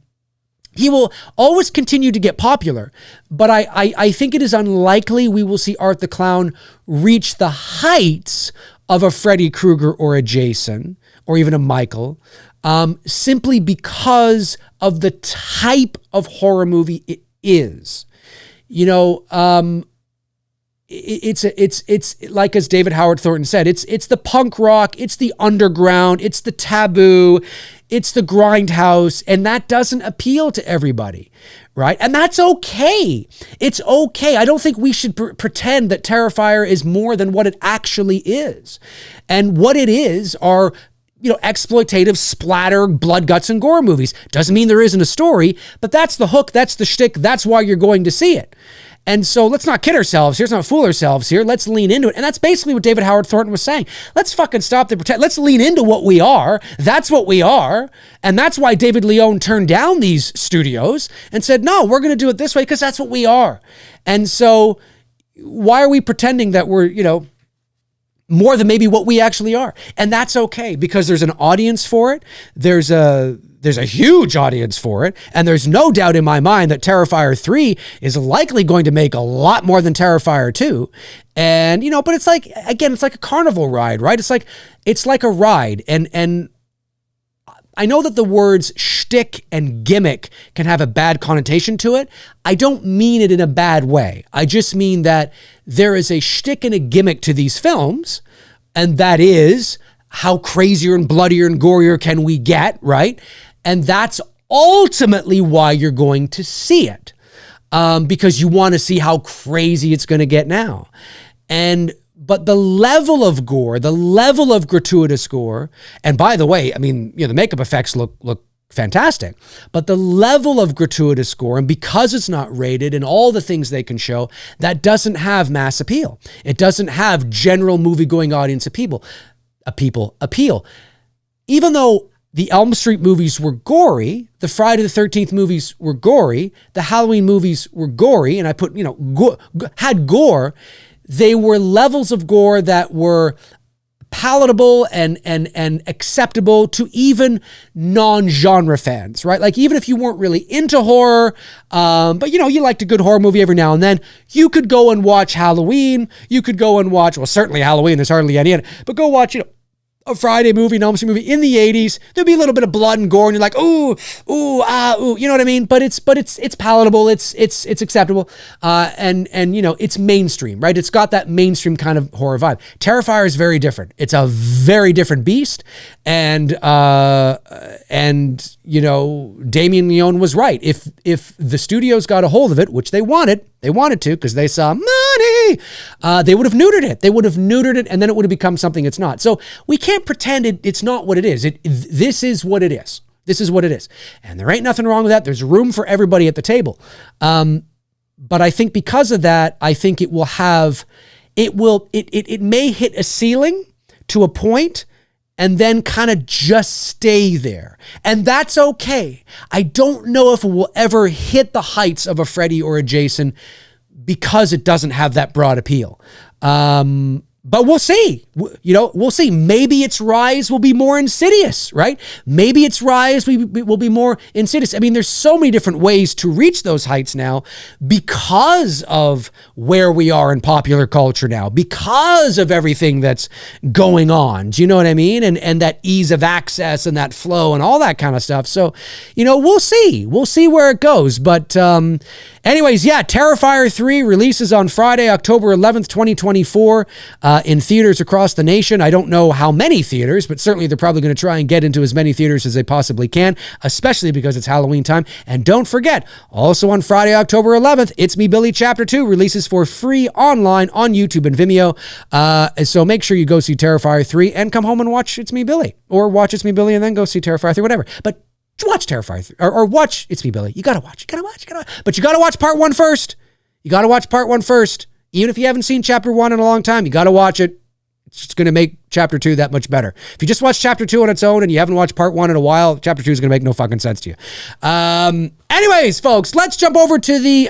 S1: He will always continue to get popular, but I think it is unlikely we will see Art the Clown reach the heights of a Freddy Krueger or a Jason or even a Michael, simply because of the type of horror movie it is. it's like, as David Howard Thornton said, it's the punk rock, it's the underground, it's the taboo, it's the grindhouse, and that doesn't appeal to everybody, right? And that's okay. It's okay. I don't think we should pretend that Terrifier is more than what it actually is. And what it is are, exploitative splatter, blood, guts, and gore movies. Doesn't mean there isn't a story, but that's the hook, that's the shtick, that's why you're going to see it. And so let's not kid ourselves here. Let's not fool ourselves here. Let's lean into it. And that's basically what David Howard Thornton was saying. Let's fucking stop the pretend. Let's lean into what we are. That's what we are. And that's why David Leone turned down these studios and said, no, we're going to do it this way because that's what we are. And so why are we pretending that we're, more than maybe what we actually are? And that's okay, because there's an audience for it. There's a huge audience for it. And there's no doubt in my mind that Terrifier 3 is likely going to make a lot more than Terrifier 2. And, but it's like, again, it's like a carnival ride, right? It's like a ride. And I know that the words shtick and gimmick can have a bad connotation to it. I don't mean it in a bad way. I just mean that there is a shtick and a gimmick to these films, and that is how crazier and bloodier and gorier can we get, right? And that's ultimately why you're going to see it, because you want to see how crazy it's going to get now. But the level of gore, the level of gratuitous gore, and by the way, I mean, the makeup effects look fantastic, but the level of gratuitous gore, and because it's not rated and all the things they can show, that doesn't have mass appeal. It doesn't have general movie-going audience appeal. Even though the Elm Street movies were gory, the Friday the 13th movies were gory, the Halloween movies were gory, and I put, had gore, they were levels of gore that were palatable and acceptable to even non-genre fans, right? Like, even if you weren't really into horror, but you liked a good horror movie every now and then, you could go and watch Halloween. You could go and watch, well, certainly Halloween, there's hardly any in it, but go watch, a Friday movie, an Elm Street movie in the 80s. There'd be a little bit of blood and gore, and you're like, ooh, you know what I mean? But it's palatable, it's acceptable, and it's mainstream, right? It's got that mainstream kind of horror vibe. Terrifier is very different. It's a very different beast, and Damien Leone was right. If the studios got a hold of it, which they wanted to, because they saw money, they would have neutered it. They would have neutered it, and then it would have become something it's not. So we can't pretend it's not what it is. This is what it is. This is what it is. And there ain't nothing wrong with that. There's room for everybody at the table. But I think because of that, I think it may hit a ceiling to a point and then kind of just stay there. And that's okay. I don't know if it will ever hit the heights of a Freddy or a Jason because it doesn't have that broad appeal. But we'll see. We'll see. Maybe its rise will be more insidious, right? Maybe its rise will be more insidious. I mean, there's so many different ways to reach those heights now because of where we are in popular culture now, because of everything that's going on. Do you know what I mean? And that ease of access and that flow and all that kind of stuff. So, we'll see. We'll see where it goes. But anyways, yeah, Terrifier 3 releases on Friday, October 11th, 2024. In theaters across the nation. I don't know how many theaters, but certainly they're probably going to try and get into as many theaters as they possibly can, especially because it's Halloween time. And don't forget, also on Friday, October 11th, It's Me Billy Chapter 2 releases for free online on YouTube and Vimeo. So make sure you go see Terrifier 3 and come home and watch It's Me Billy, or watch It's Me Billy and then go see Terrifier 3, whatever. But watch Terrifier 3 or watch It's Me Billy. You got to watch. But you got to watch part 1 first. Even if you haven't seen chapter 1 in a long time, you got to watch it. It's just going to make chapter 2 that much better. If you just watch chapter 2 on its own and you haven't watched part 1 in a while, chapter 2 is going to make no fucking sense to you. Anyways, folks, let's jump over to the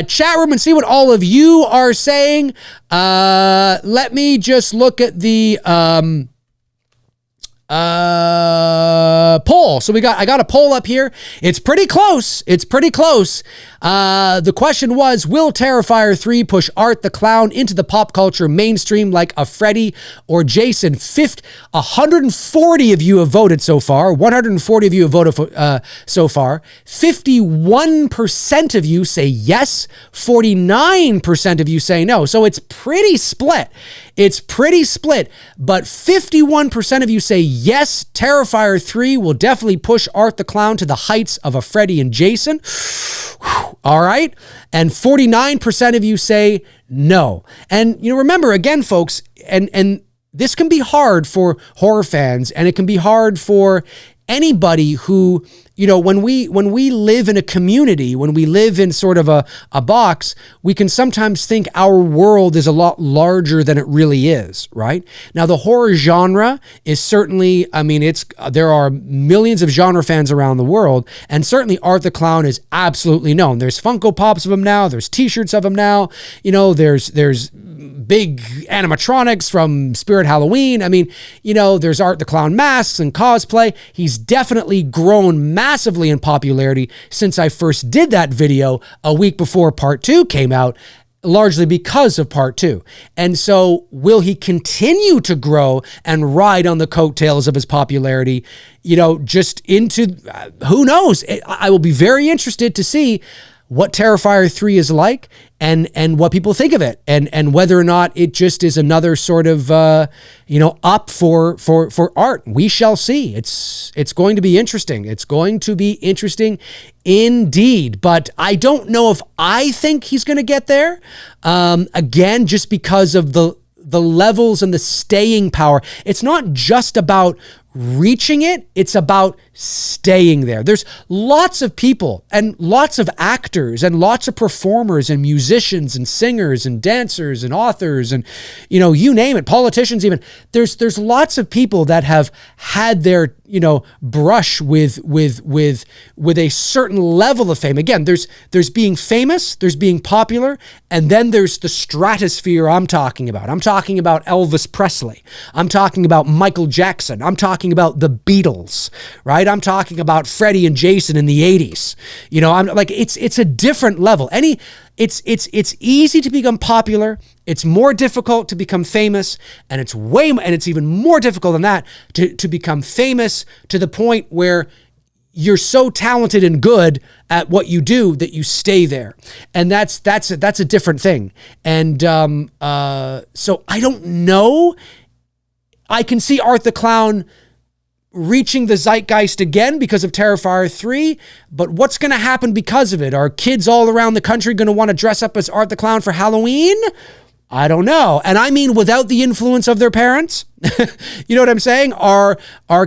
S1: chat room and see what all of you are saying. Let me just look at the poll. So I got a poll up here. It's pretty close. The question was, will Terrifier 3 push Art the Clown into the pop culture mainstream like a Freddy or Jason? 140 of you have voted so far. 140 of you have voted so far. 51% of you say yes. 49% of you say no. So it's pretty split. But 51% of you say yes, Terrifier 3 will definitely push Art the Clown to the heights of a Freddy and Jason. All right. And 49% of you say no. And, remember, again, folks, and this can be hard for horror fans, and it can be hard for anybody who, when we live in a community, when we live in sort of a box, we can sometimes think our world is a lot larger than it really is, right? Now, the horror genre is certainly, there are millions of genre fans around the world, and certainly Art the Clown is absolutely known. There's Funko Pops of him now, there's t-shirts of him now, there's big animatronics from Spirit Halloween. There's Art the Clown masks and cosplay. He's definitely grown massively in popularity since I first did that video a week before part 2 came out, largely because of part 2. And so will he continue to grow and ride on the coattails of his popularity, just into, who knows? I will be very interested to see what Terrifier 3 is like and what people think of it and whether or not it just is another sort of, up for Art. We shall see. It's going to be interesting. It's going to be interesting indeed, but I don't know if I think he's going to get there. Again, just because of the levels and the staying power. It's not just about reaching it, it's about staying there. There's lots of people and lots of actors and lots of performers and musicians and singers and dancers and authors and, you name it, politicians even. There's lots of people that have had their, brush with a certain level of fame. Again, there's being famous, there's being popular, and then there's the stratosphere I'm talking about. I'm talking about Elvis Presley. I'm talking about Michael Jackson. I'm talking about the Beatles, right? I'm talking about Freddie and Jason in the 80s. I'm like, it's a different level. It's easy to become popular. It's more difficult to become famous, and it's even more difficult than that to become famous to the point where you're so talented and good at what you do that you stay there. And that's a different thing. And so I don't know. I can see Art the Clown reaching the zeitgeist again because of Terrifier 3, but what's going to happen because of it? Are kids all around the country going to want to dress up as Art the Clown for Halloween? I don't know. And I mean without the influence of their parents. You know what I'm saying? Are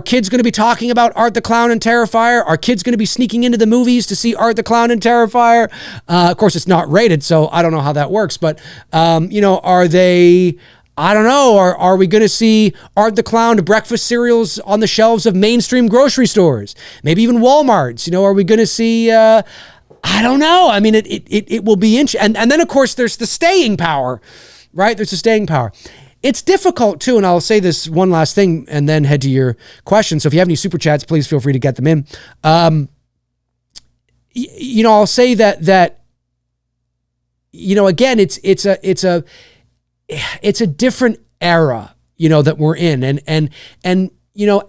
S1: kids going to be talking about Art the Clown and Terrifier? Are kids going to be sneaking into the movies to see Art the Clown and Terrifier? Of course, it's not rated, so I don't know how that works, but, are they... I don't know. Are we going to see Art the Clown breakfast cereals on the shelves of mainstream grocery stores? Maybe even Walmarts. Are we going to see... I don't know. It will be interesting. And then, of course, there's the staying power, right? There's the staying power. It's difficult, too, and I'll say this one last thing and then head to your questions. So if you have any super chats, please feel free to get them in. I'll say that again, it's a different era, that we're in. And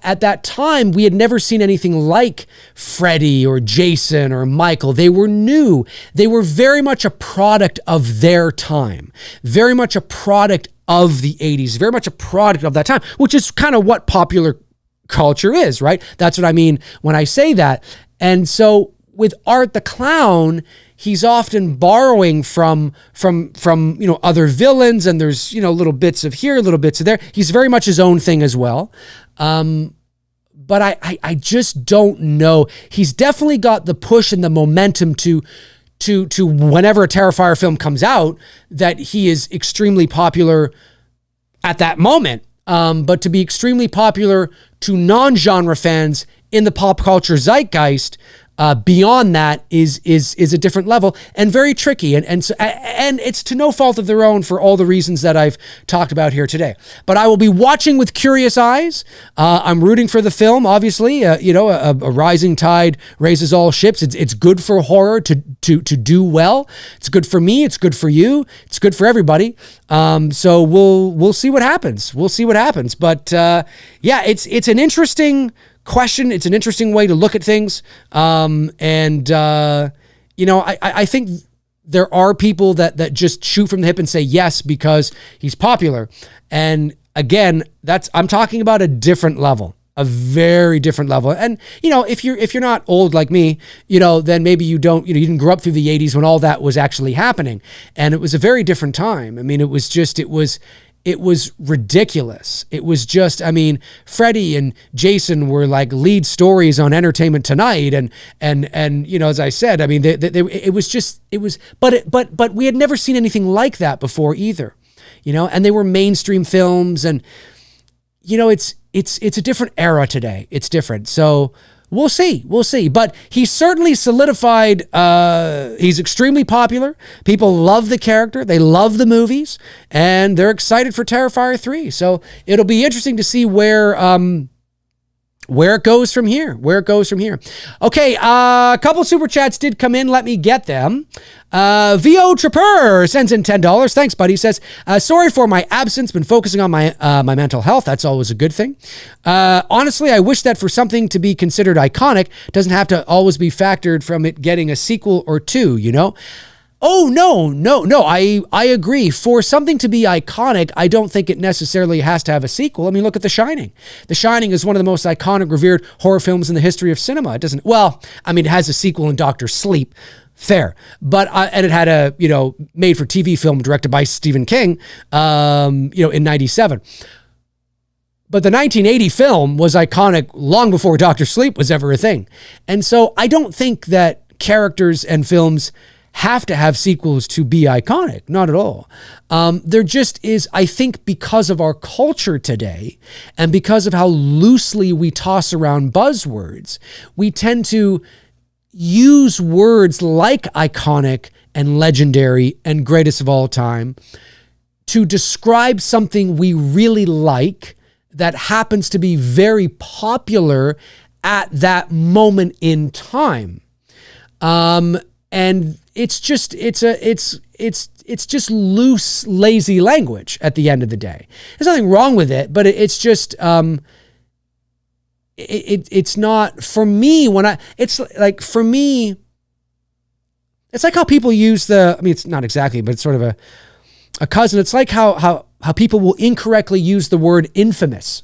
S1: at that time, we had never seen anything like Freddy or Jason or Michael. They were new. They were very much a product of their time, very much a product of the 80s, very much a product of that time, which is kind of what popular culture is, right? That's what I mean when I say that. And so with Art the Clown, he's often borrowing from other villains, and there's little bits of here, little bits of there. He's very much his own thing as well. But I just don't know. He's definitely got the push and the momentum to whenever a Terrifier film comes out, that he is extremely popular at that moment. But to be extremely popular to non-genre fans in the pop culture zeitgeist, beyond that is a different level and very tricky. And it's to no fault of their own for all the reasons that I've talked about here today. But I will be watching with curious eyes. I'm rooting for the film, obviously. A rising tide raises all ships. It's good for horror to do well. It's good for me. It's good for you. It's good for everybody. So we'll see what happens. We'll see what happens. But it's an interesting question. It's an interesting way to look at things. I think there are people that just shoot from the hip and say yes because he's popular. And again, I'm talking about a different level. A very different level. And, if you're not old like me, then maybe you didn't grow up through the 80s when all that was actually happening. And it was a very different time. I mean, it was ridiculous. It was just, Freddie and Jason were like lead stories on Entertainment Tonight. And as I said, but we had never seen anything like that before either, and they were mainstream films and, it's a different era today. It's different. So we'll see. But he's certainly solidified. He's extremely popular. People love the character. They love the movies. And they're excited for Terrifier 3. So it'll be interesting to see where it goes from here. Okay, a couple super chats did come in. Let me get them. VO Tripper sends in $10. Thanks, buddy. He says, sorry for my absence. Been focusing on my mental health. That's always a good thing. Honestly, I wish that for something to be considered iconic, doesn't have to always be factored from it getting a sequel or two, Oh, no. I agree. For something to be iconic, I don't think it necessarily has to have a sequel. Look at The Shining. The Shining is one of the most iconic, revered horror films in the history of cinema. It has a sequel in Dr. Sleep. Fair. But, and it had a, made for TV film directed by Stephen King, in 97. But the 1980 film was iconic long before Dr. Sleep was ever a thing. And so I don't think that characters and films have to have sequels to be iconic. Not at all. There just is, I think, because of our culture today and because of how loosely we toss around buzzwords, we tend to use words like iconic and legendary and greatest of all time to describe something we really like that happens to be very popular at that moment in time. And it's just loose, lazy language at the end of the day. There's nothing wrong with it, but it's just, it's not for me it's like how people use it's not exactly, but it's sort of a cousin. It's like how people will incorrectly use the word infamous,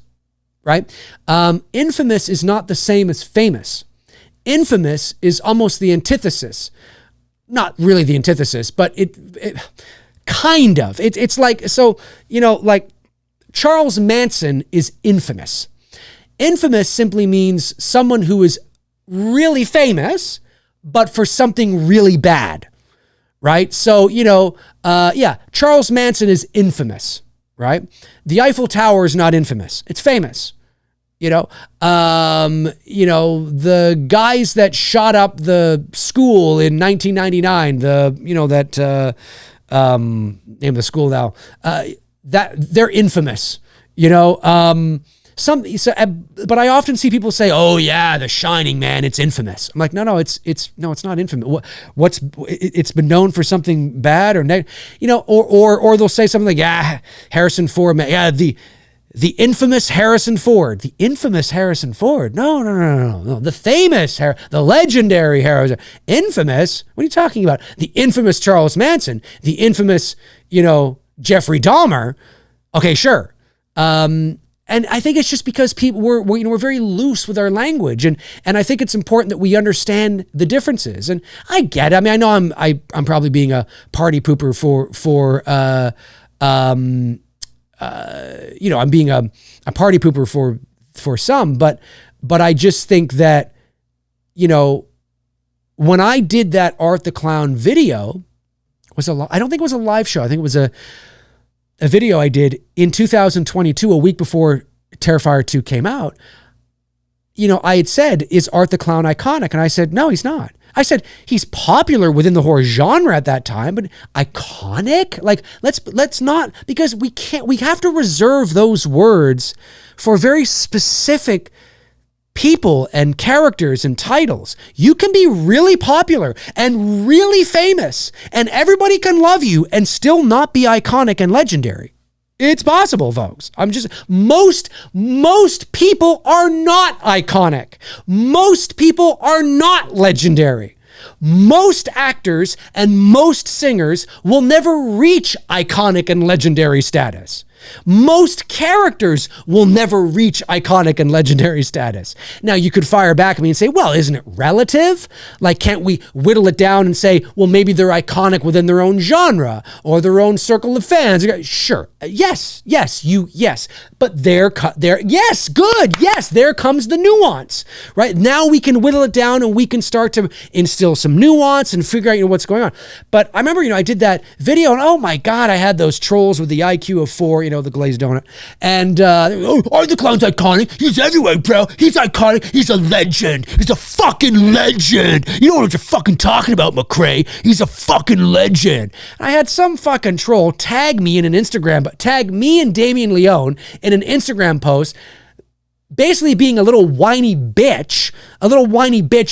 S1: right? Infamous is not the same as famous. Infamous is almost the antithesis. Not really the antithesis, but it kind of. It's like, so, like Charles Manson is infamous. Infamous simply means someone who is really famous, but for something really bad, right? So, Charles Manson is infamous, right? The Eiffel Tower is not infamous. It's famous. The guys that shot up the school in 1999, name of the school now, that they're infamous, but I often see people say, "Oh yeah, The Shining, man, it's infamous." I'm like, no, it's not infamous. It's been known for something bad or or they'll say something like, Harrison Ford, man, the infamous Harrison Ford. The infamous Harrison Ford. No. The famous, the legendary Harrison. Infamous? What are you talking about? The infamous Charles Manson. The infamous, Jeffrey Dahmer. Okay, sure. And I think it's just because people we're very loose with our language, and I think it's important that we understand the differences. And I get it. I know I'm probably being a party pooper I'm being a party pooper for some, but I just think that, when I did that Art the Clown video, I don't think it was a live show. I think it was a video I did in 2022, a week before Terrifier 2 came out. I had said, is Art the Clown iconic? And I said, no, he's not. I said, he's popular within the horror genre at that time, but iconic? Like, let's not, because we have to reserve those words for very specific people and characters and titles. You can be really popular and really famous, and everybody can love you and still not be iconic and legendary. It's possible, folks. Most people are not iconic. Most people are not legendary. Most actors and most singers will never reach iconic and legendary status. Most characters will never reach iconic and legendary status. Now, you could fire back at me and say, well, isn't it relative? Like, can't we whittle it down and say, well, maybe they're iconic within their own genre or their own circle of fans? Sure. Yes. But yes, good. Yes, there comes the nuance, right? Now we can whittle it down and we can start to instill some nuance and figure out, what's going on. But I remember, I did that video and oh my God, I had those trolls with the IQ of 4, the glazed donut. And, Art the Clown's iconic. He's everywhere, bro. He's iconic. He's a legend. He's a fucking legend. You know what you're fucking talking about, McRae. He's a fucking legend. And I had some fucking troll tag me and Damien Leone in an Instagram post, basically being a little whiny bitch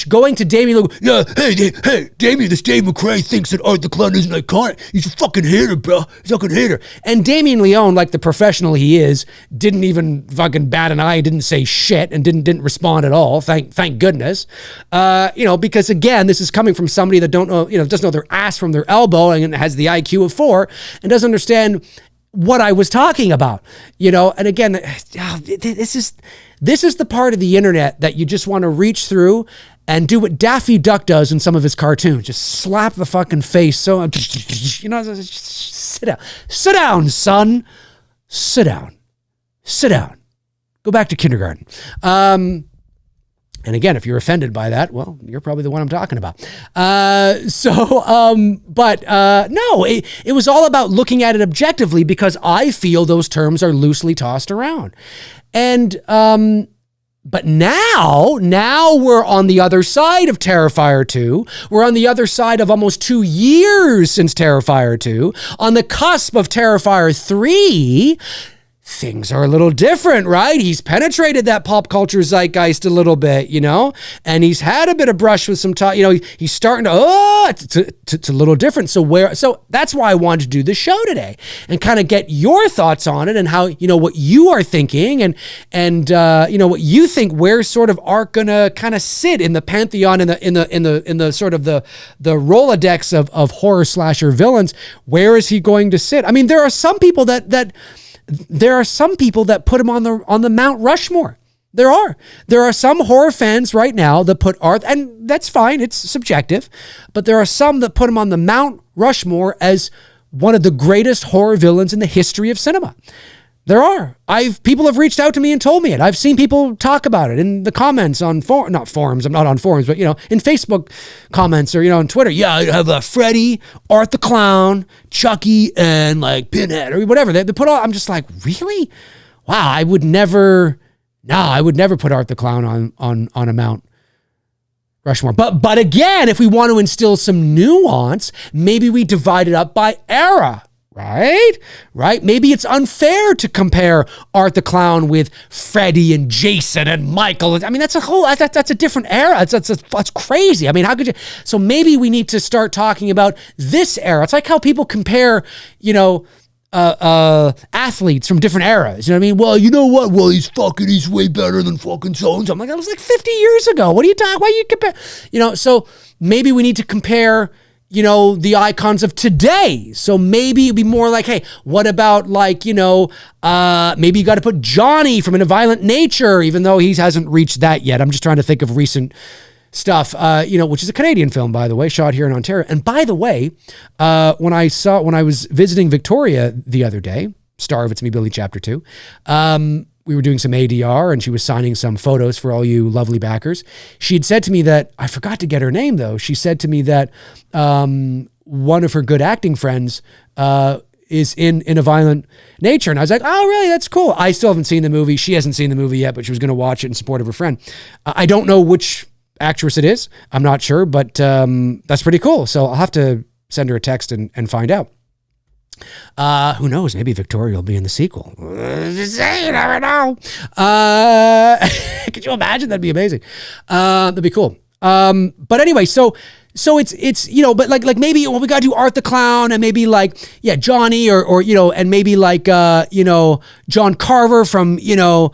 S1: going to Damien. Yeah, hey, Damien, this Dave McRae thinks that Art the Clown isn't iconic. He's a fucking hater, bro. He's a fucking hater. And Damien Leone, like the professional he is, didn't even fucking bat an eye, didn't say shit, and didn't respond at all. Thank goodness. Because again, this is coming from somebody that doesn't know their ass from their elbow and has the IQ of 4 and doesn't understand what I was talking about, and again, this is the part of the internet that you just want to reach through and do what Daffy Duck does in some of his cartoons. Just slap the fucking face. So, sit down, son. Sit down. Go back to kindergarten. And again, if you're offended by that, well, you're probably the one I'm talking about. No, it was all about looking at it objectively because I feel those terms are loosely tossed around. And, but now we're on the other side of Terrifier 2. We're on the other side of almost 2 years since Terrifier 2, on the cusp of Terrifier 3. Things are a little different, right? He's penetrated that pop culture zeitgeist a little bit, and he's had a bit of brush with some he's starting to, it's a little different. So that's why I wanted to do this show today and kind of get your thoughts on it and how, what you are thinking and what you think, where sort of Art gonna kind of sit in the pantheon, in the sort of the Rolodex of horror slasher villains. Where is he going to sit? I mean, there are some people that put him on the Mount Rushmore. There are some horror fans right now that put Art, and that's fine, it's subjective, but there are some that put him on the Mount Rushmore as one of the greatest horror villains in the history of cinema. There are. People have reached out to me and told me it. I've seen people talk about it in the comments on not forums. I'm not on forums, but in Facebook comments or on Twitter. Yeah, I have Freddy, Art the Clown, Chucky, and like Pinhead or whatever. They put all. I'm just like, really? Wow, I would never put Art the Clown on a Mount Rushmore. But again, if we want to instill some nuance, maybe we divide it up by era. Right? Maybe it's unfair to compare Art the Clown with Freddy and Jason and Michael. I mean, that's a different era. That's crazy. I mean, how could you? So maybe we need to start talking about this era. It's like how people compare, athletes from different eras. You know what I mean? Well, you know what? Well, he's way better than fucking so-and-so. I'm like, that was like 50 years ago. What are you talking? Why are you compare? So maybe we need to compare the icons of today. So maybe it'd be more like, hey, what about maybe you got to put Johnny from In a Violent Nature, even though he hasn't reached that yet. I'm just trying to think of recent stuff, which is a Canadian film, by the way, shot here in Ontario. And by the way, when I was visiting Victoria the other day, star of It's Me, Billy Chapter 2, we were doing some ADR and she was signing some photos for all you lovely backers. She had said to me that, I forgot to get her name though. She said to me that one of her good acting friends is in a violent nature. And I was like, oh, really? That's cool. I still haven't seen the movie. She hasn't seen the movie yet, but she was going to watch it in support of her friend. I don't know which actress it is. I'm not sure, but that's pretty cool. So I'll have to send her a text and find out. Who knows? Maybe Victoria will be in the sequel. Just say, you never know. Could you imagine? That'd be amazing. That'd be cool. But anyway, so it's, you know, but like maybe, well, we got to do Art the Clown and maybe like, yeah, Johnny or, you know, and maybe like, you know, John Carver from, you know,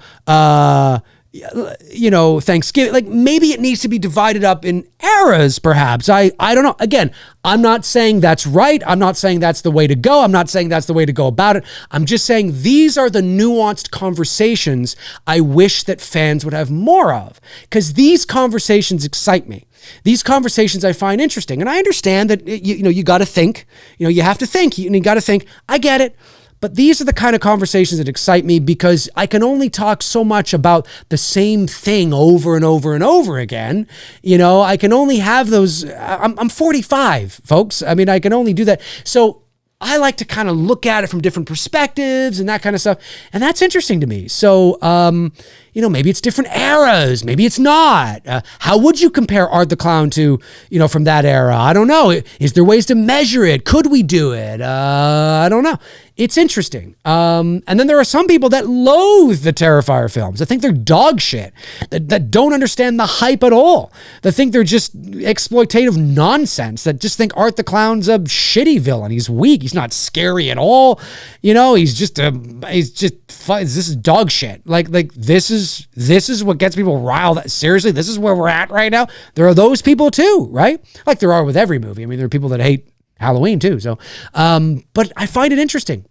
S1: Thanksgiving, like maybe it needs to be divided up in eras, perhaps. I don't know. Again, I'm not saying that's right. I'm not saying that's the way to go. I'm not saying that's the way to go about it. I'm just saying these are the nuanced conversations I wish that fans would have more of, because these conversations excite me. These conversations I find interesting. And I understand that, you got to think, you have to think, you got to think. I get it. But these are the kind of conversations that excite me, because I can only talk so much about the same thing over and over and over again. I can only have those. I'm 45, folks. I mean, I can only do that. So I like to kind of look at it from different perspectives and that kind of stuff. And that's interesting to me. So, maybe it's different eras. Maybe it's not. How would you compare Art the Clown to, from that era? I don't know. Is there ways to measure it? Could we do it? I don't know. It's interesting. And then there are some people that loathe the Terrifier films. I think they're dog shit, that don't understand the hype at all. That think they're just exploitative nonsense, that just think Art the Clown's a shitty villain. He's weak. He's not scary at all. He's just fun. This is dog shit. Like this is what gets people riled. Seriously, this is where we're at right now. There are those people too, right? Like there are with every movie. I mean, there are people that hate Halloween too. So, but I find it interesting.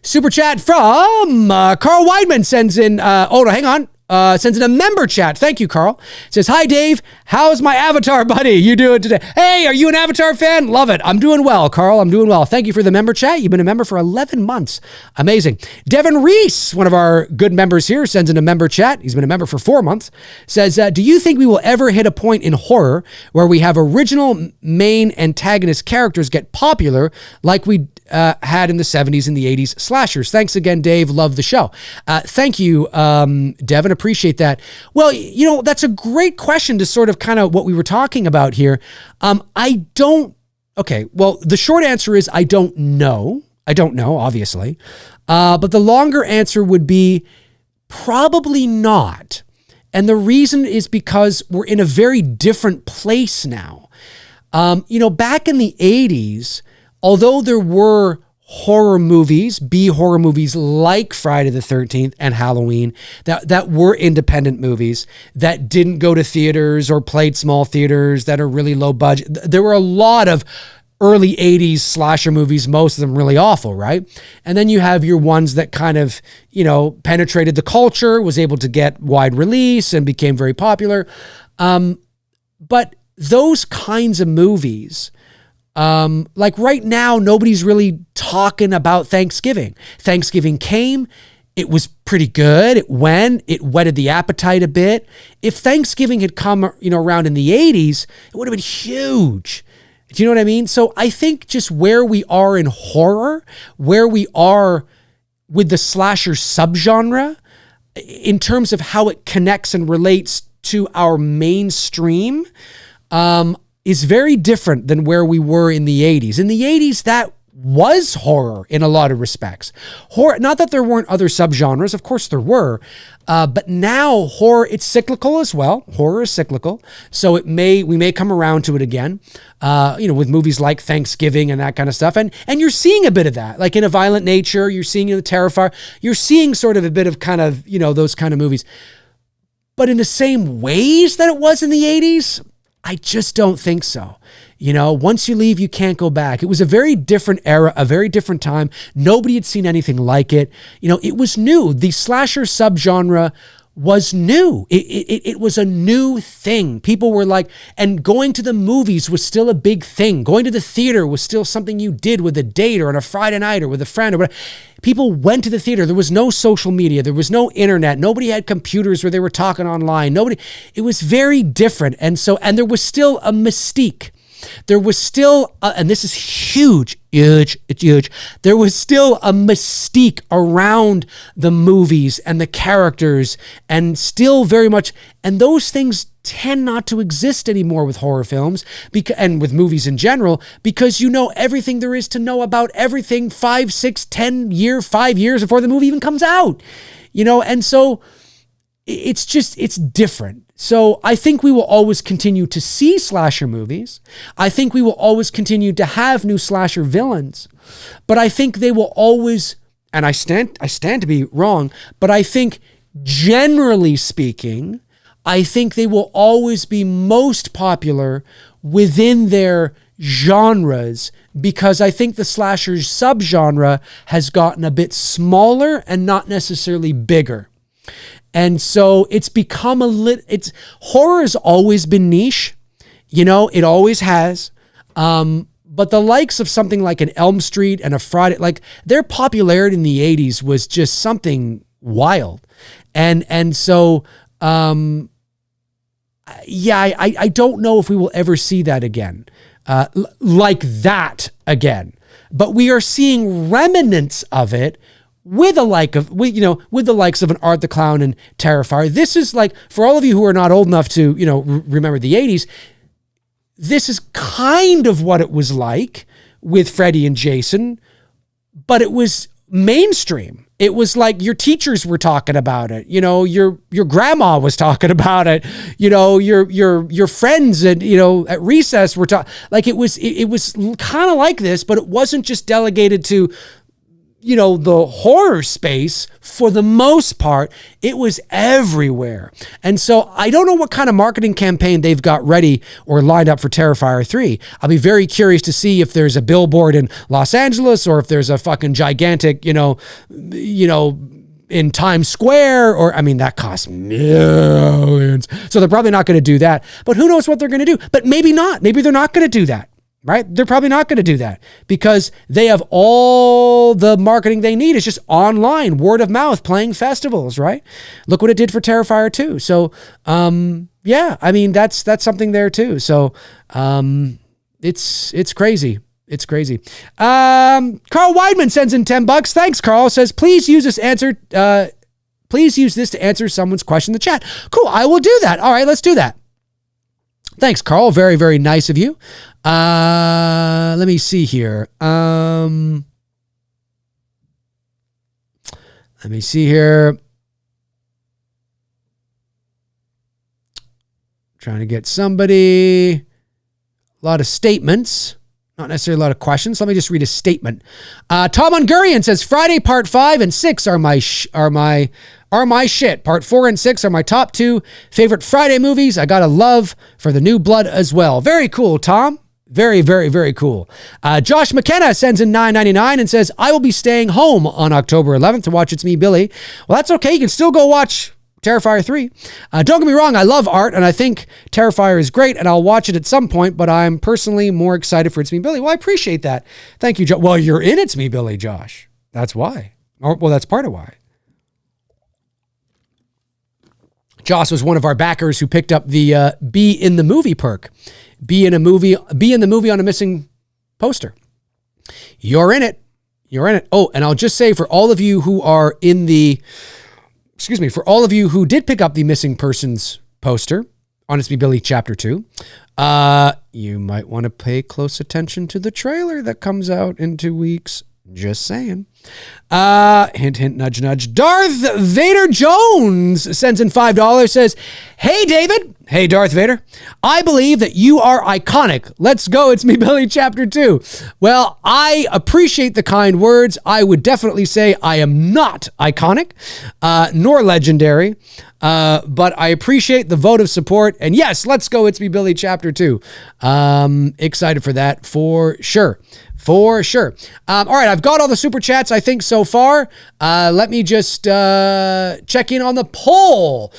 S1: Super chat from Carl Weidman sends in, hang on. Sends in a member chat. Thank you, Carl. Says, hi, Dave. How's my Avatar buddy? You doing today? Hey, are you an Avatar fan? Love it. I'm doing well, Carl. I'm doing well. Thank you for the member chat. You've been a member for 11 months. Amazing. Devin Reese, one of our good members here, sends in a member chat. He's been a member for 4 months. Says, do you think we will ever hit a point in horror where we have original main antagonist characters get popular like we had in the 70s and the 80s slashers? Thanks again, Dave. Love the show. Thank you, Devin. Appreciate that. Well, that's a great question to sort of kind of what we were talking about here. Okay, well, the short answer is I don't know. I don't know, obviously. But the longer answer would be probably not. And the reason is because we're in a very different place now. Back in the 80s, although there were horror movies, B horror movies like Friday the 13th and Halloween that were independent movies that didn't go to theaters or played small theaters that are really low budget. There were a lot of early 80s slasher movies, most of them really awful, right? And then you have your ones that kind of, penetrated the culture, was able to get wide release and became very popular. But those kinds of movies, like right now, nobody's really talking about Thanksgiving. Thanksgiving came, it was pretty good. It whetted the appetite a bit. If Thanksgiving had come, around in the 80s, it would have been huge. Do you know what I mean? So I think just where we are in horror, where we are with the slasher subgenre, in terms of how it connects and relates to our mainstream, is very different than where we were in the 80s. In the 80s, that was horror in a lot of respects. Horror, not that there weren't other subgenres, of course there were, but now horror, it's cyclical as well. Horror is cyclical, so we may come around to it again, with movies like Thanksgiving and that kind of stuff. And you're seeing a bit of that, like in A Violent Nature, you're seeing in The Terrifier, you're seeing sort of a bit of kind of, those kind of movies. But in the same ways that it was in the 80s, I just don't think so. Once you leave, you can't go back. It was a very different era, a very different time. Nobody had seen anything like it. It was new. The slasher subgenre was new. It was a new thing. People were like, and going to the movies was still a big thing. Going to the theater was still something you did with a date or on a Friday night or with a friend or whatever. People went to the theater. There was no social media. There was no internet. Nobody had computers where they were talking online. It was very different. And there was still a mystique. there was still, and this is huge, it's huge. There was still a mystique around the movies and the characters, and still very much, and those things tend not to exist anymore with horror films and with movies in general, because you know everything there is to know about everything 5 years before the movie even comes out, you know, and so it's different. So I think we will always continue to see slasher movies. I think we will always continue to have new slasher villains, but I think they will always, and I stand to be wrong, but I think generally speaking, I think they will always be most popular within their genres, because I think the slasher subgenre has gotten a bit smaller and not necessarily bigger. And so it's become horror has always been niche, you know, it always has. But the likes of something like an Elm Street and a Friday, like their popularity in the 80s was just something wild. And so, yeah, I don't know if we will ever see that again, like that again. But we are seeing remnants of it with the likes of an Art the Clown and Terrifier. This is like, for all of you who are not old enough to, you know, remember the 80s, this is kind of what it was like with Freddy and Jason, but it was mainstream. It was like your teachers were talking about it. You know, your grandma was talking about it. You know, your friends and, you know, at recess were talking. Like it was kind of like this, but it wasn't just delegated to, you know, the horror space. For the most part, it was everywhere. And so I don't know what kind of marketing campaign they've got ready or lined up for Terrifier 3. I'll be very curious to see if there's a billboard in Los Angeles, or if there's a fucking gigantic, you know, in Times Square, or, I mean, that costs millions. So they're probably not going to do that, but who knows what they're going to do. But maybe not. Maybe they're not going to do that. Right? They're probably not going to do that, because they have all the marketing they need. It's just online, word of mouth, playing festivals, right? Look what it did for Terrifier 2. So, yeah, I mean, that's something there too. So, it's crazy. It's crazy. Carl Weidman sends in $10. Thanks, Carl. Says, please use this to answer someone's question in the chat. Cool. I will do that. All right, let's do that. Thanks, Carl. Very, very nice of you. Let me see here. Let me see here. Trying to get somebody. A lot of statements. Not necessarily a lot of questions. Let me just read a statement. Tom Ungurian says, Friday Part 5 and 6 are my shit. Part 4 and 6 are my top 2 favorite Friday movies. I got a love for the new blood as well. Very cool, Tom. Very, very, very cool. Josh McKenna sends in $9.99 and says, I will be staying home on October 11th to watch It's Me, Billy. Well, that's okay. You can still go watch Terrifier 3. Don't get me wrong, I love art, and I think Terrifier is great, and I'll watch it at some point, but I'm personally more excited for It's Me, Billy. Well, I appreciate that. Thank you, Josh. Well, you're in It's Me, Billy, Josh. That's why. Well, that's part of why. Josh was one of our backers who picked up the Be in the Movie perk. Be in the movie on a missing poster. You're in it. You're in it. Oh, and I'll just say, for all of you who are for all of you who did pick up the missing persons poster on It's Me, Billy Chapter 2, you might want to pay close attention to the trailer that comes out in 2 weeks. Just saying. Hint, hint, nudge, nudge. Darth Vader Jones sends in $5, says, hey, David. Hey, Darth Vader. I believe that you are iconic. Let's go. It's Me, Billy, Chapter 2. Well, I appreciate the kind words. I would definitely say I am not iconic, nor legendary, but I appreciate the vote of support. And yes, let's go. It's Me, Billy, Chapter 2. Excited for that, for sure. For sure. All right, I've got all the super chats, I think, so far. Let me just check in on the poll.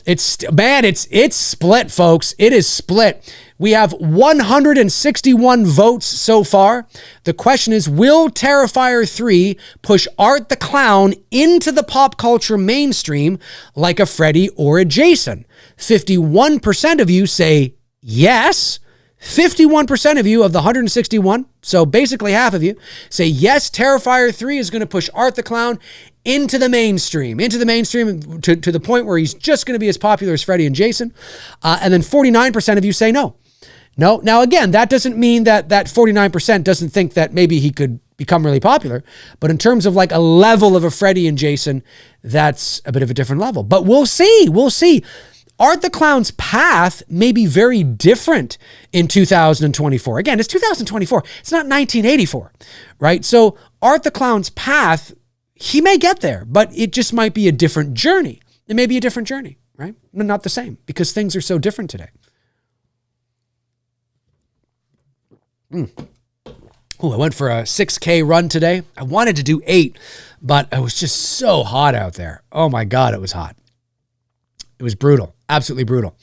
S1: It's split, folks. It is split. We have 161 votes so far. The question is, will Terrifier 3 push Art the Clown into the pop culture mainstream like a Freddy or a Jason? 51% of you say yes. 51% of you of the 161, so basically half of you, say yes, Terrifier 3 is going to push Art the Clown into the mainstream to the point where he's just going to be as popular as Freddy and Jason. And then 49% of you say no. No. Now, again, that doesn't mean that 49% doesn't think that maybe he could become really popular. But in terms of like a level of a Freddy and Jason, that's a bit of a different level. But we'll see. We'll see. Art the Clown's path may be very different in 2024. Again, it's 2024. It's not 1984, right? So Art the Clown's path, he may get there, but it just might be a different journey. It may be a different journey, right? Not the same, because things are so different today. Oh, I went for a 6K run today. I wanted to do 8, but it was just so hot out there. Oh my God, it was hot. It was brutal. Absolutely brutal.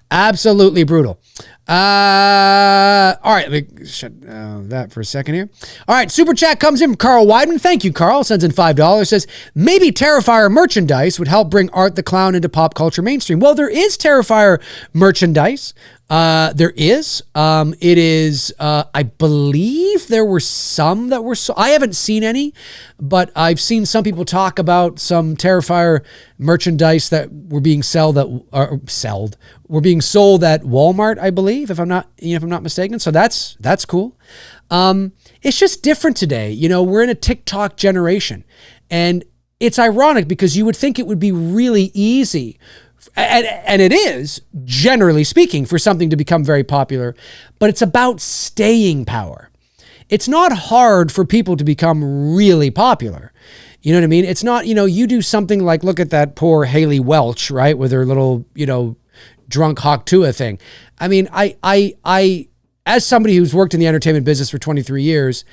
S1: Absolutely brutal. All right, let me shut that for a second here. All right, super chat comes in from Carl Weidman. Thank you, Carl. Sends in $5. Says, maybe Terrifier merchandise would help bring Art the Clown into pop culture mainstream. Well, there is Terrifier merchandise. There is. It is, I believe there were some that were, I haven't seen any, but I've seen some people talk about some Terrifier merchandise that were being sold at Walmart, I believe, if I'm not mistaken. So that's cool. It's just different today. You know, we're in a TikTok generation, and it's ironic because you would think it would be really easy, and it is, generally speaking, for something to become very popular, but it's about staying power. It's not hard for people to become really popular. You know what I mean? It's not, you do something like, look at that poor Haley Welch, right? With her little, drunk Hawk Tua thing. I mean, I, as somebody who's worked in the entertainment business for 23 years,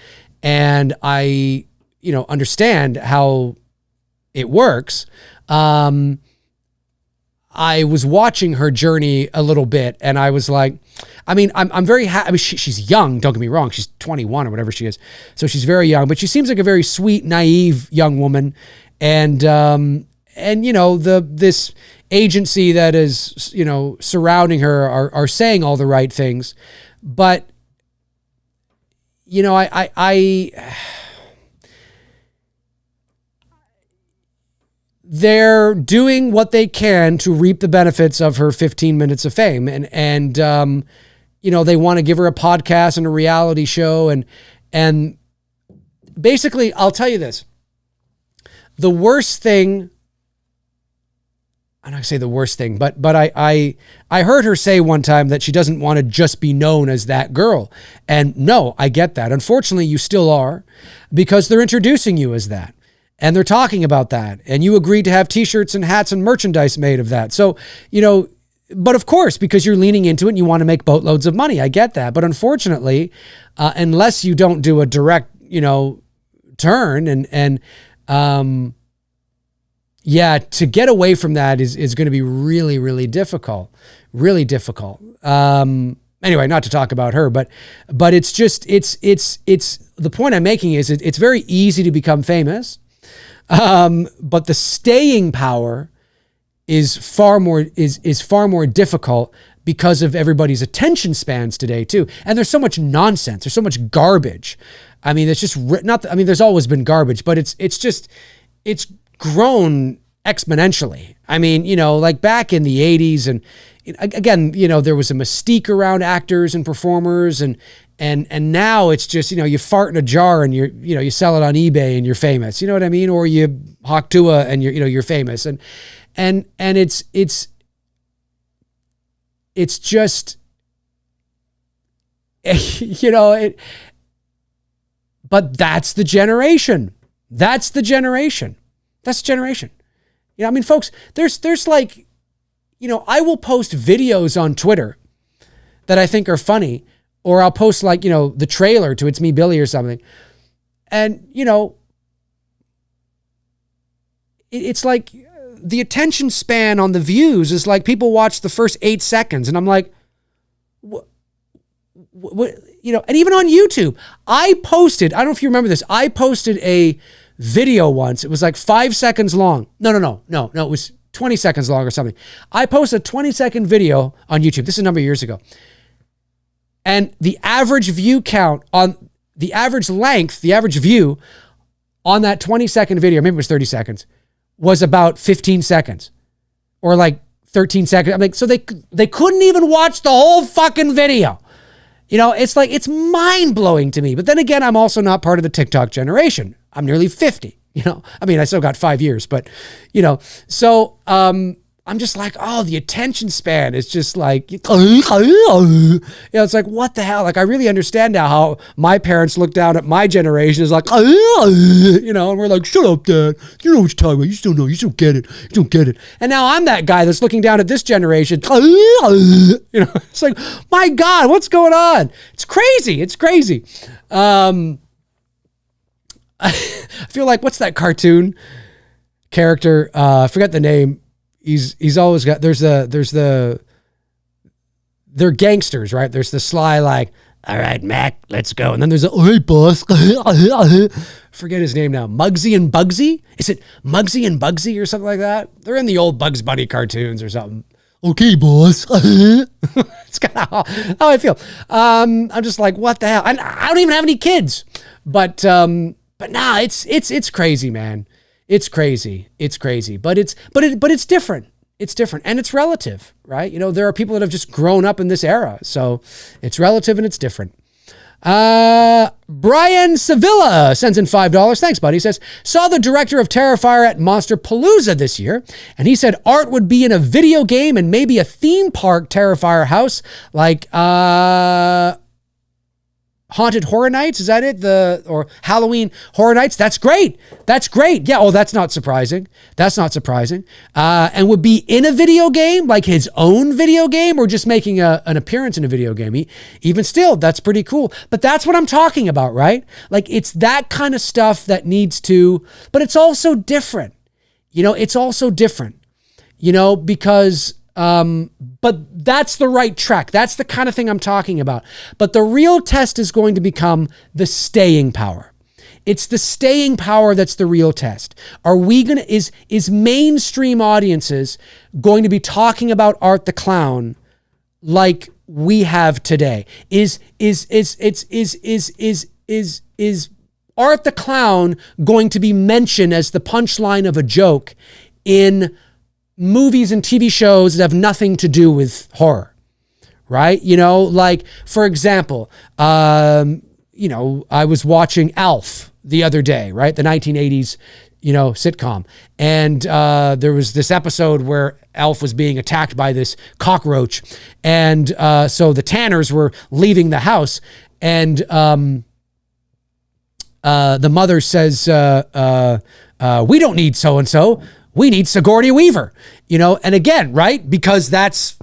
S1: and I, understand how it works, I was watching her journey a little bit, and I was like, I'm very happy. I mean, she's young, don't get me wrong. She's 21 or whatever she is. So she's very young, but she seems like a very sweet, naive young woman. And this agency that is, surrounding her are saying all the right things. But, they're doing what they can to reap the benefits of her 15 minutes of fame. And they want to give her a podcast and a reality show. And basically, I'll tell you this. The worst thing, I'm not gonna say the worst thing, but I heard her say one time that she doesn't want to just be known as that girl. And no, I get that. Unfortunately, you still are, because they're introducing you as that. And they're talking about that. And you agreed to have t-shirts and hats and merchandise made of that. So, but of course, because you're leaning into it and you want to make boatloads of money. I get that. But unfortunately, unless you don't do a direct, turn and to get away from that is going to be really, really difficult. Really difficult. Anyway, not to talk about her, but it's just, it's the point I'm making is it's very easy to become famous. But the staying power is far more difficult because of everybody's attention spans today too. And there's so much nonsense. There's so much garbage. I mean, it's just there's always been garbage, but it's grown exponentially. I mean, like back in the 80s, and again, there was a mystique around actors and performers, and now it's just, you fart in a jar and you sell it on eBay and you're famous. You know what I mean? Or you Hawk Tua and you're famous. And it's just, but that's the generation. That's the generation. Folks, there's like, I will post videos on Twitter that I think are funny, or I'll post like, the trailer to It's Me, Billy or something. And, it's like the attention span on the views is like people watch the first 8 seconds. And I'm like, what, and even on YouTube, I don't know if you remember this. I posted a video once. It was like 5 seconds long. No. It was 20 seconds long or something. I posted a 20-second video on YouTube. This is a number of years ago. And the average view count on the average length, the average view on that 20-second video, maybe it was 30 seconds, was about 15 seconds or like 13 seconds. I'm like, so they couldn't even watch the whole fucking video. You know, it's like, it's mind blowing to me. But then again, I'm also not part of the TikTok generation. I'm nearly 50, you know, I mean, I still got 5 years, but you know, so, I'm just like, oh, the attention span is just like, you know, it's like, what the hell? Like, I really understand now how my parents look down at my generation is like, you know, and we're like, shut up, Dad. You know what you're talking about. You just don't know. You just don't get it. You don't get it. And now I'm that guy that's looking down at this generation. You know, it's like, my God, what's going on? It's crazy. It's crazy. I feel like, what's that cartoon character? I forget the name. He's always got, they're gangsters, right? There's the sly, like, all right, Mac, let's go. And then there's a, hey, boss. Forget his name now. Muggsy and Bugsy? Is it Muggsy and Bugsy or something like that? They're in the old Bugs Bunny cartoons or something. Okay, boss. It's kind of how I feel. I'm just like, what the hell? I don't even have any kids, but nah, it's crazy, man. It's crazy. It's crazy, but it's different. It's different and it's relative, right? You know, there are people that have just grown up in this era. So it's relative and it's different. Brian Sevilla sends in $5. Thanks, buddy. He says, saw the director of Terrifier at Monster Palooza this year. And he said art would be in a video game and maybe a theme park Terrifier house like, Haunted Horror Nights, is that it? Or Halloween Horror Nights? That's great. That's great. Yeah, oh, that's not surprising. That's not surprising. And would be in a video game, like his own video game, or just making an appearance in a video game. Even still, that's pretty cool. But that's what I'm talking about, right? Like, it's that kind of stuff that needs to, but it's also different. You know, it's also different, you know, because... but that's the right track. That's the kind of thing I'm talking about. But the real test is going to become the staying power. It's the staying power that's the real test. Are we going to, is mainstream audiences going to be talking about Art the Clown like we have today? Is Art the Clown going to be mentioned as the punchline of a joke in movies and TV shows that have nothing to do with horror, right? You know, like, for example, you know, I was watching Alf the other day, right? The 1980s, you know, sitcom. And there was this episode where Alf was being attacked by this cockroach. And so the Tanners were leaving the house. And the mother says, we don't need so-and-so. We need Sigourney Weaver, you know, and again, right? Because that's,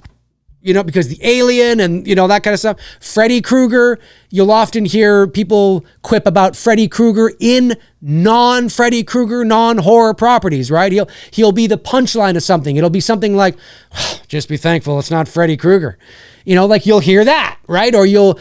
S1: you know, because the alien and, you know, that kind of stuff. Freddy Krueger, you'll often hear people quip about Freddy Krueger in non-Freddy Krueger, non-horror properties, right? He'll be the punchline of something. It'll be something like, just be thankful it's not Freddy Krueger. You know, like you'll hear that, right? Or you'll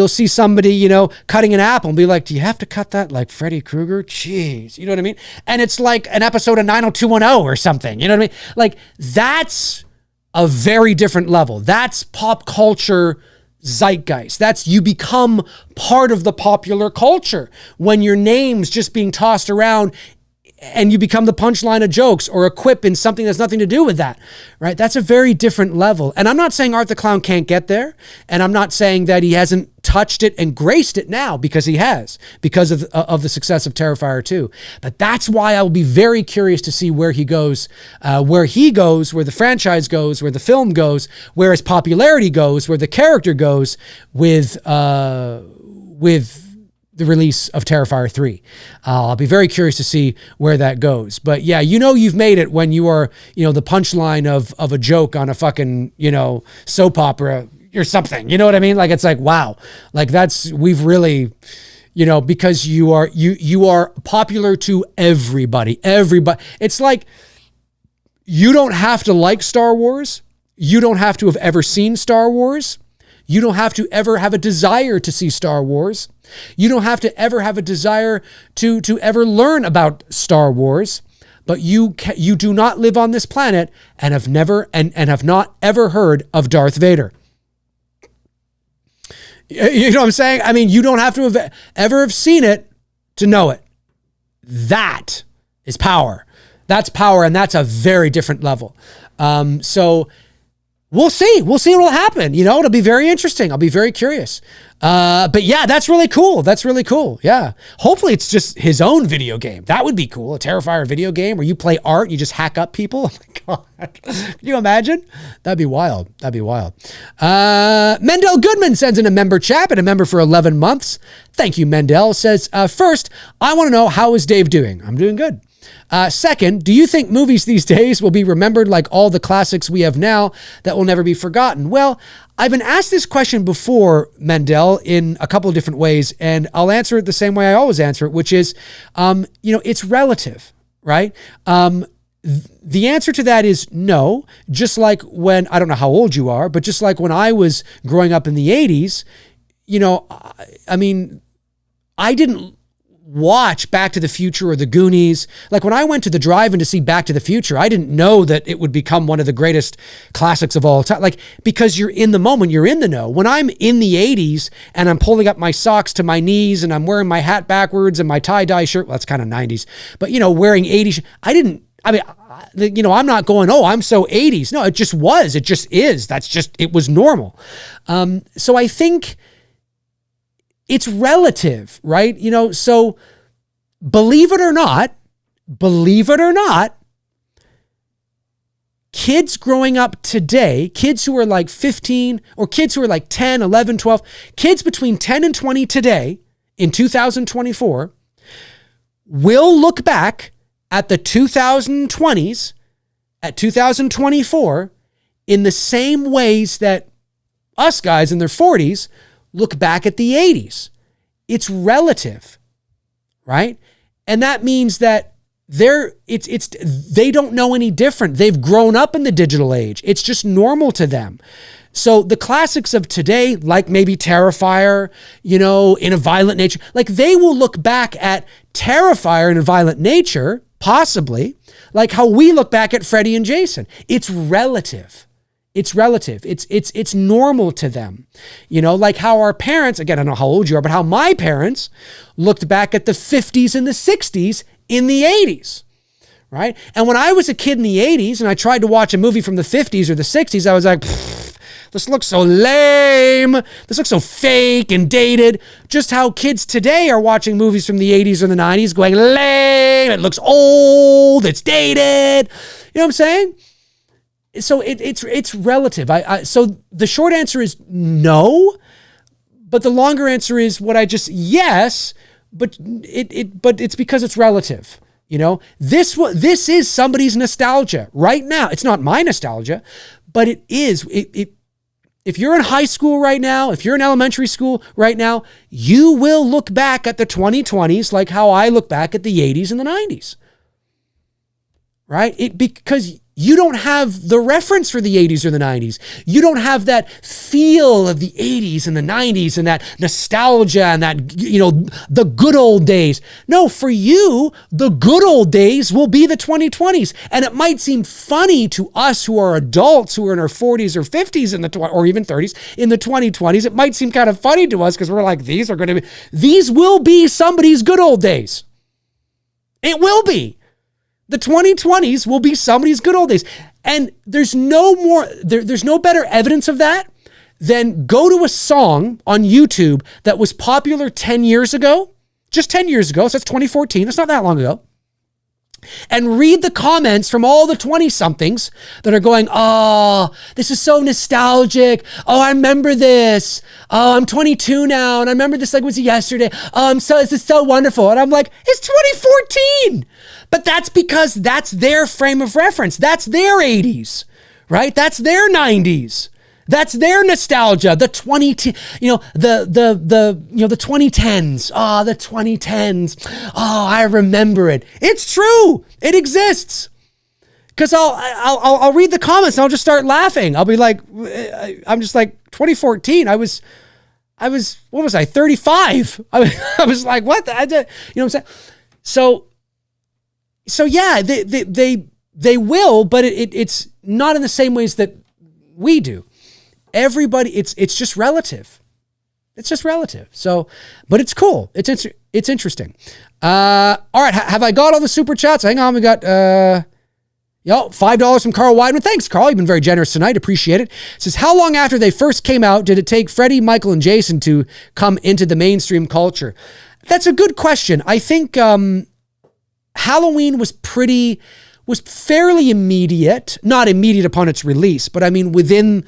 S1: see somebody, you know, cutting an apple and be like, do you have to cut that like Freddy Krueger? Jeez, you know what I mean? And it's like an episode of 90210 or something, you know what I mean? Like, that's a very different level. That's pop culture zeitgeist. That's, you become part of the popular culture when your name's just being tossed around and you become the punchline of jokes or a quip in something that's nothing to do with that, right? That's a very different level. And I'm not saying Art the Clown can't get there. And I'm not saying that he hasn't touched it and graced it now, because he has, because of the success of Terrifier 2. But that's why I will be very curious to see where he goes, where the franchise goes, where the film goes, where his popularity goes, where the character goes with the release of Terrifier 3. I'll be very curious to see where that goes. But yeah, you know you've made it when you are, you know, the punchline of a joke on a fucking, you know, soap opera or something. You know what I mean? Like, it's like, wow. Like, we've really, you know, because you are popular to everybody. It's like, you don't have to like Star Wars. You don't have to have ever seen Star Wars. You don't have to ever have a desire to see Star Wars. You don't have to ever have a desire to ever learn about Star Wars, but you do not live on this planet and have not ever heard of Darth Vader. You know what I'm saying? I mean, you don't have to have ever have seen it to know it. That is power. That's power, and that's a very different level. So we'll see. We'll see what will happen. You know, it'll be very interesting. I'll be very curious. But yeah, that's really cool. That's really cool. Yeah. Hopefully it's just his own video game. That would be cool. A Terrifier video game where you play art, you just hack up people. Oh my God. Can you imagine? That'd be wild. That'd be wild. Mendel Goodman sends in a member chat and a member for 11 months. Thank you, Mendel. Says, first, I want to know, how is Dave doing? I'm doing good. Second, do you think movies these days will be remembered like all the classics we have now that will never be forgotten? Well, I've been asked this question before, Mendel, in a couple of different ways, and I'll answer it the same way I always answer it, which is, it's relative, right? The answer to that is no. Just like when, I don't know how old you are, but just like when I was growing up in the 80s, I didn't watch Back to the Future or The Goonies. Like when I went to the drive-in to see Back to the Future, I didn't know that it would become one of the greatest classics of all time. Like, because you're in the moment, you're in the know. When I'm in the 80s and I'm pulling up my socks to my knees and I'm wearing my hat backwards and my tie-dye shirt, well, that's kind of 90s, but wearing 80s, I'm not going, oh, I'm so 80s. No, it just was. It just is. It was normal. So I think it's relative, right? So believe it or not, kids growing up today, kids who are like 15 or kids who are like 10, 11, 12, kids between 10 and 20 today in 2024 will look back at the 2020s, at 2024 in the same ways that us guys in their 40s look back at the 80s. It's relative, right? And that means that they don't know any different. They've grown up in the digital age. It's just normal to them. So the classics of today, like maybe Terrifier, In a Violent Nature, like they will look back at Terrifier in a Violent Nature, possibly, like how we look back at Freddy and Jason. It's relative. It's relative. It's normal to them. Like how our parents, again, I don't know how old you are, but how my parents looked back at the 50s and the 60s in the 80s, right? And when I was a kid in the 80s and I tried to watch a movie from the 50s or the 60s, I was like, this looks so lame. This looks so fake and dated. Just how kids today are watching movies from the 80s or the 90s going, lame, it looks old, it's dated. You know what I'm saying? So it's relative. So the short answer is no, but the longer answer is yes, but it's because it's relative. This is somebody's nostalgia right now. It's not my nostalgia, but it is. If you're in high school right now, if you're in elementary school right now, you will look back at the 2020s like how I look back at the 80s and the 90s, right? Because you don't have the reference for the 80s or the 90s. You don't have that feel of the 80s and the 90s and that nostalgia and that, the good old days. No, for you, the good old days will be the 2020s. And it might seem funny to us who are adults who are in our 40s or 50s or even 30s in the 2020s. It might seem kind of funny to us because we're like, these will be somebody's good old days. It will be. The 2020s will be somebody's good old days. And there's no better evidence of that than go to a song on YouTube that was popular 10 years ago, just 10 years ago. So that's 2014. That's not that long ago. And read the comments from all the 20-somethings that are going, oh, this is so nostalgic. Oh, I remember this. Oh, I'm 22 now, and I remember this like it was yesterday. Oh, this is so wonderful. And I'm like, it's 2014. But that's because that's their frame of reference. That's their 80s, right? That's their 90s. That's their nostalgia. The 2010s. Oh, the 2010s. Oh, I remember it. It's true. It exists. Because I'll read the comments and I'll just start laughing. I'll be like, I'm just like 2014. I was what was I? 35. I was like, what? You know what I'm saying? So yeah, they will, but it's not in the same ways that we do. Everybody, it's just relative. It's just relative. So, but it's cool. It's interesting. All right. Have I got all the super chats? Hang on. We got, $5 from Carl Weidman. Thanks, Carl. You've been very generous tonight. Appreciate it. Says, how long after they first came out did it take Freddy, Michael, and Jason to come into the mainstream culture? That's a good question. I think Halloween was fairly immediate. Not immediate upon its release, but I mean within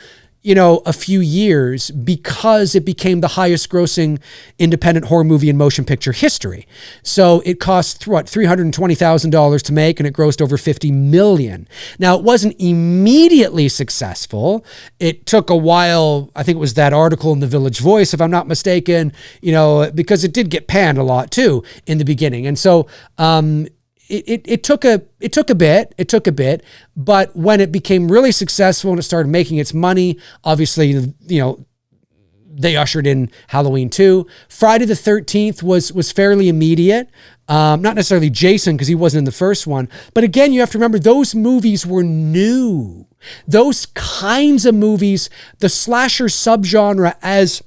S1: a few years, because it became the highest grossing independent horror movie in motion picture history. So it cost $320,000 to make, and it grossed over $50 million. Now, it wasn't immediately successful. It took a while. I think it was that article in the Village Voice, if I'm not mistaken, because it did get panned a lot too in the beginning. And so, It took a bit, but when it became really successful and it started making its money, obviously, they ushered in Halloween 2. Friday the 13th was fairly immediate. Not necessarily Jason, because he wasn't in the first one. But again, you have to remember, those movies were new. Those kinds of movies, the slasher subgenre as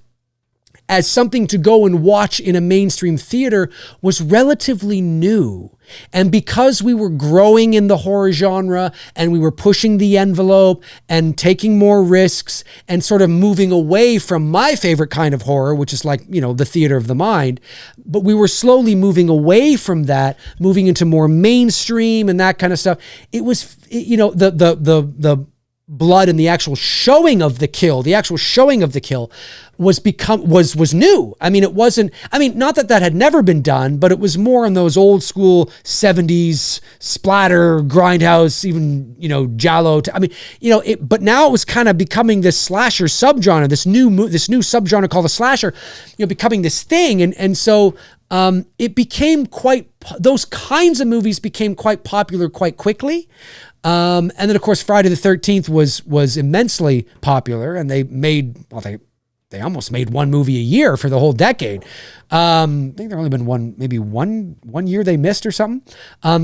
S1: something to go and watch in a mainstream theater was relatively new. And because we were growing in the horror genre and we were pushing the envelope and taking more risks and sort of moving away from my favorite kind of horror, which is like, the theater of the mind, but we were slowly moving away from that, moving into more mainstream and that kind of stuff. It was, the blood and the actual showing of the kill was new. I mean, it wasn't, not that had never been done, but it was more in those old school 70s splatter, grindhouse, even, Giallo. But now it was kind of becoming this slasher subgenre, this new subgenre called the slasher, becoming this thing. And so, it became those kinds of movies became quite popular quite quickly. And then of course Friday the 13th was immensely popular, and they almost made one movie a year for the whole decade. I think there only been one year they missed or something.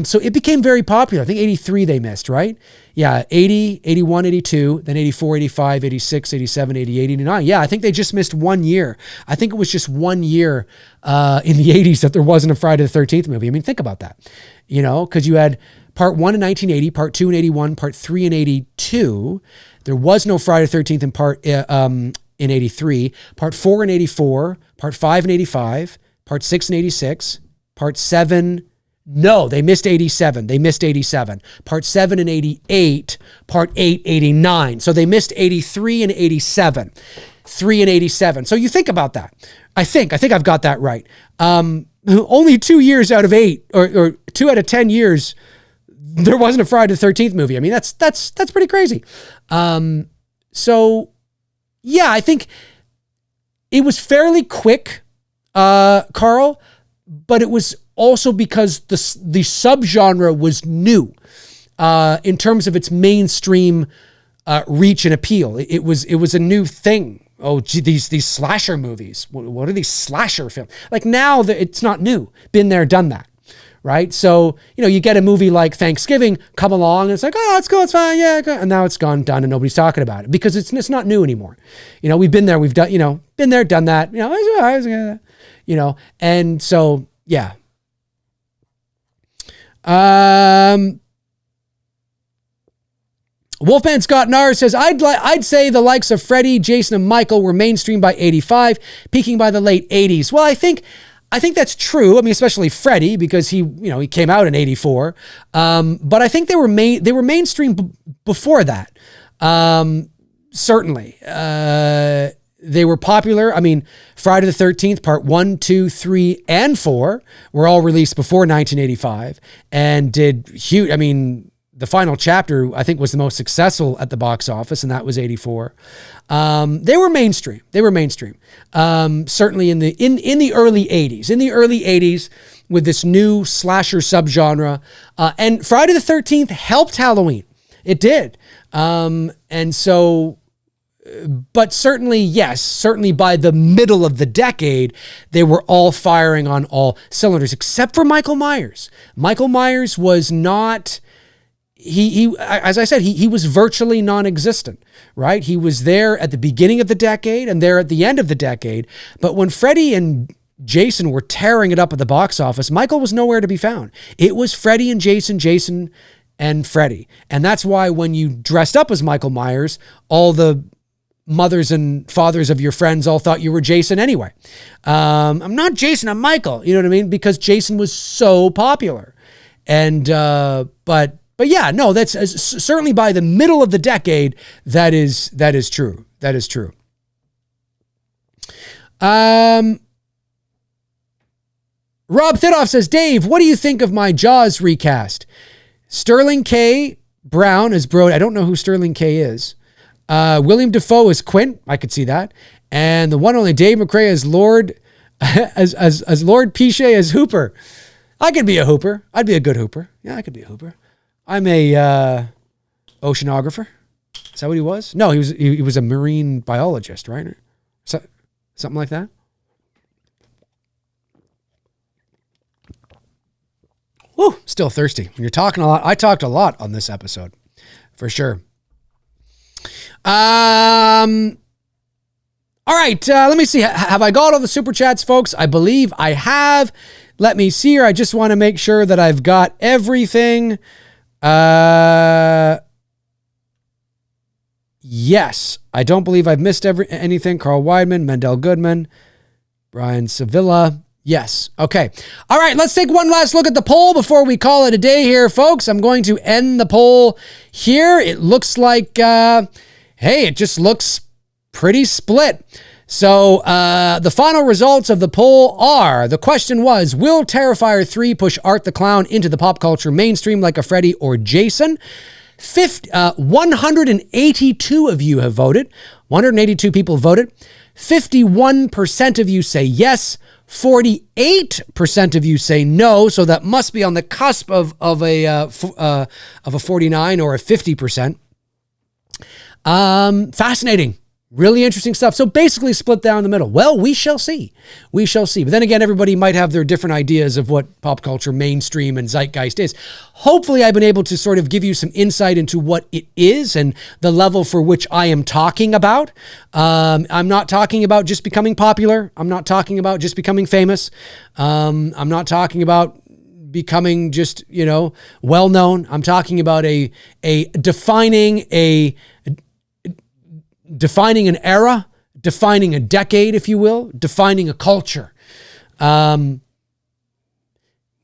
S1: So it became very popular. I think 83 they missed, right? Yeah, 80, 81, 82, then 84, 85, 86, 87, 88, 89. Yeah, I think they just missed 1 year. I think it was just 1 year in the 80s that there wasn't a Friday the 13th movie. I mean, think about that, because you had Part 1 in 1980, Part 2 in 81, Part 3 in 82. There was no Friday the 13th in 83, Part 4 in 84, Part 5 in 85, Part 6 in 86, Part 7, no, they missed 87. Part 7 in 88, Part 8, 89. So they missed 83 and 87, 3 and 87. So you think about that. I think I've got that right. Only 2 years out of 8 or 2 out of 10 years, there wasn't a Friday the 13th movie. I mean, that's pretty crazy. So yeah, I think it was fairly quick, Carl, but it was also because the subgenre was new in terms of its mainstream reach and appeal. It was a new thing. Oh, gee, these slasher movies. What are these slasher films? Like now, it's not new. Been there, done that. Right? So, you get a movie like Thanksgiving come along and it's like, oh, it's cool, it's fine, yeah. And now it's gone, done, and nobody's talking about it because it's not new anymore. We've been there, we've done, been there, done that, and so, yeah. Wolfman Scott Nars says, I'd say the likes of Freddy, Jason, and Michael were mainstream by 85, peaking by the late 80s. Well, I think that's true. I mean, especially Freddy, because he came out in 84. But I think they were mainstream before that. Certainly. They were popular. I mean, Friday the 13th, part 1, 2, 3, and 4 were all released before 1985 and did huge. I mean, the final chapter, I think, was the most successful at the box office, and that was 84. They were mainstream. Certainly in the early 80s. In the early 80s, with this new slasher subgenre, and Friday the 13th helped Halloween. It did. And so, but certainly by the middle of the decade, they were all firing on all cylinders, except for Michael Myers. Michael Myers was not. as I said, he was virtually non-existent, right? He was there at the beginning of the decade and there at the end of the decade. But when Freddy and Jason were tearing it up at the box office, Michael was nowhere to be found. It was Freddy and Jason, Jason and Freddy. And that's why when you dressed up as Michael Myers, all the mothers and fathers of your friends all thought you were Jason anyway. I'm not Jason, I'm Michael. You know what I mean? Because Jason was so popular. And, but yeah, no, that's certainly by the middle of the decade. That is true. That is true. Rob Thidoff says, Dave, what do you think of my Jaws recast? Sterling K. Brown as Brody. I don't know who Sterling K. is. William Dafoe as Quint. I could see that. And the one only Dave McRae as Lord, as Lord Pichet as Hooper. I could be a Hooper. I'd be a good Hooper. Yeah, I could be a Hooper. I'm a oceanographer. Is that what he was? No, he was a marine biologist, right? Something like that. Woo, still thirsty. When you're talking a lot, I talked a lot on this episode, for sure. All right, let me see. Have I got all the super chats, folks? I believe I have. Let me see here. I just want to make sure that I've got everything. Yes, I don't believe I've missed anything. Carl Weidman, Mendel Goodman, Brian Sevilla. Yes. Okay. All right. Let's take one last look at the poll before we call it a day here, folks. I'm going to end the poll here. It looks like, hey, it just looks pretty split. So the final results of the poll are, the question was, will Terrifier 3 push Art the Clown into the pop culture mainstream like a Freddy or Jason? 182 of you have voted. 182 people voted. 51% of you say yes. 48% of you say no, so that must be on the cusp of a 49 or a 50%. Fascinating. Really interesting stuff. So basically split down the middle. Well, we shall see. We shall see. But then again, everybody might have their different ideas of what pop culture mainstream and zeitgeist is. Hopefully I've been able to sort of give you some insight into what it is and the level for which I am talking about. I'm not talking about just becoming popular. I'm not talking about just becoming famous. I'm not talking about becoming just, well-known. I'm talking about defining an era, defining a decade, if you will, defining a culture.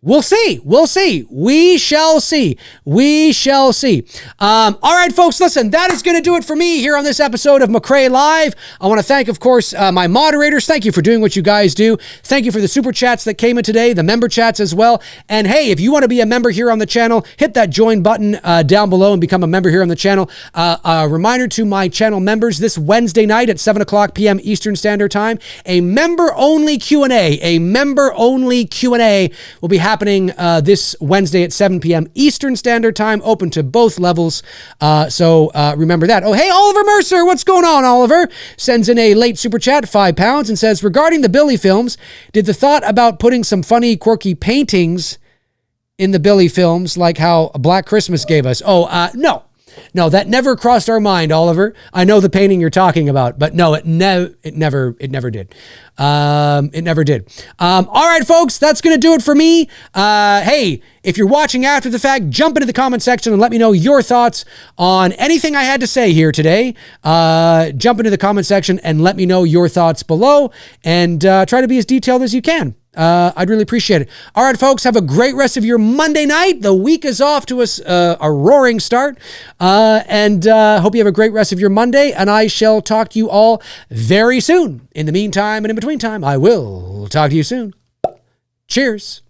S1: We'll see. We'll see. We shall see. We shall see. All right, folks, listen, that is going to do it for me here on this episode of McRae Live. I want to thank, of course, my moderators. Thank you for doing what you guys do. Thank you for the super chats that came in today, the member chats as well. And hey, if you want to be a member here on the channel, hit that join button down below and become a member here on the channel. A reminder to my channel members, this Wednesday night at 7 o'clock p.m. Eastern Standard Time, a member-only Q&A. A member-only Q&A will be happening this Wednesday at 7 p.m. Eastern Standard Time, open to both levels. So remember that. Oh, hey, Oliver Mercer, what's going on, Oliver? Sends in a late super chat, £5, and says, regarding the Billy films, did the thought about putting some funny, quirky paintings in the Billy films, like how Black Christmas gave us? No. No, that never crossed our mind, Oliver. I know the painting you're talking about, but no, it never did. It never did. All right, folks, that's going to do it for me. Hey, if you're watching after the fact, jump into the comment section and let me know your thoughts on anything I had to say here today. Jump into the comment section and let me know your thoughts below, and try to be as detailed as you can. I'd really appreciate it. All right, folks, have a great rest of your Monday night. The week is off to a roaring start. And hope you have a great rest of your Monday, and I shall talk to you all very soon. In the meantime and in between time, I will talk to you soon. Cheers.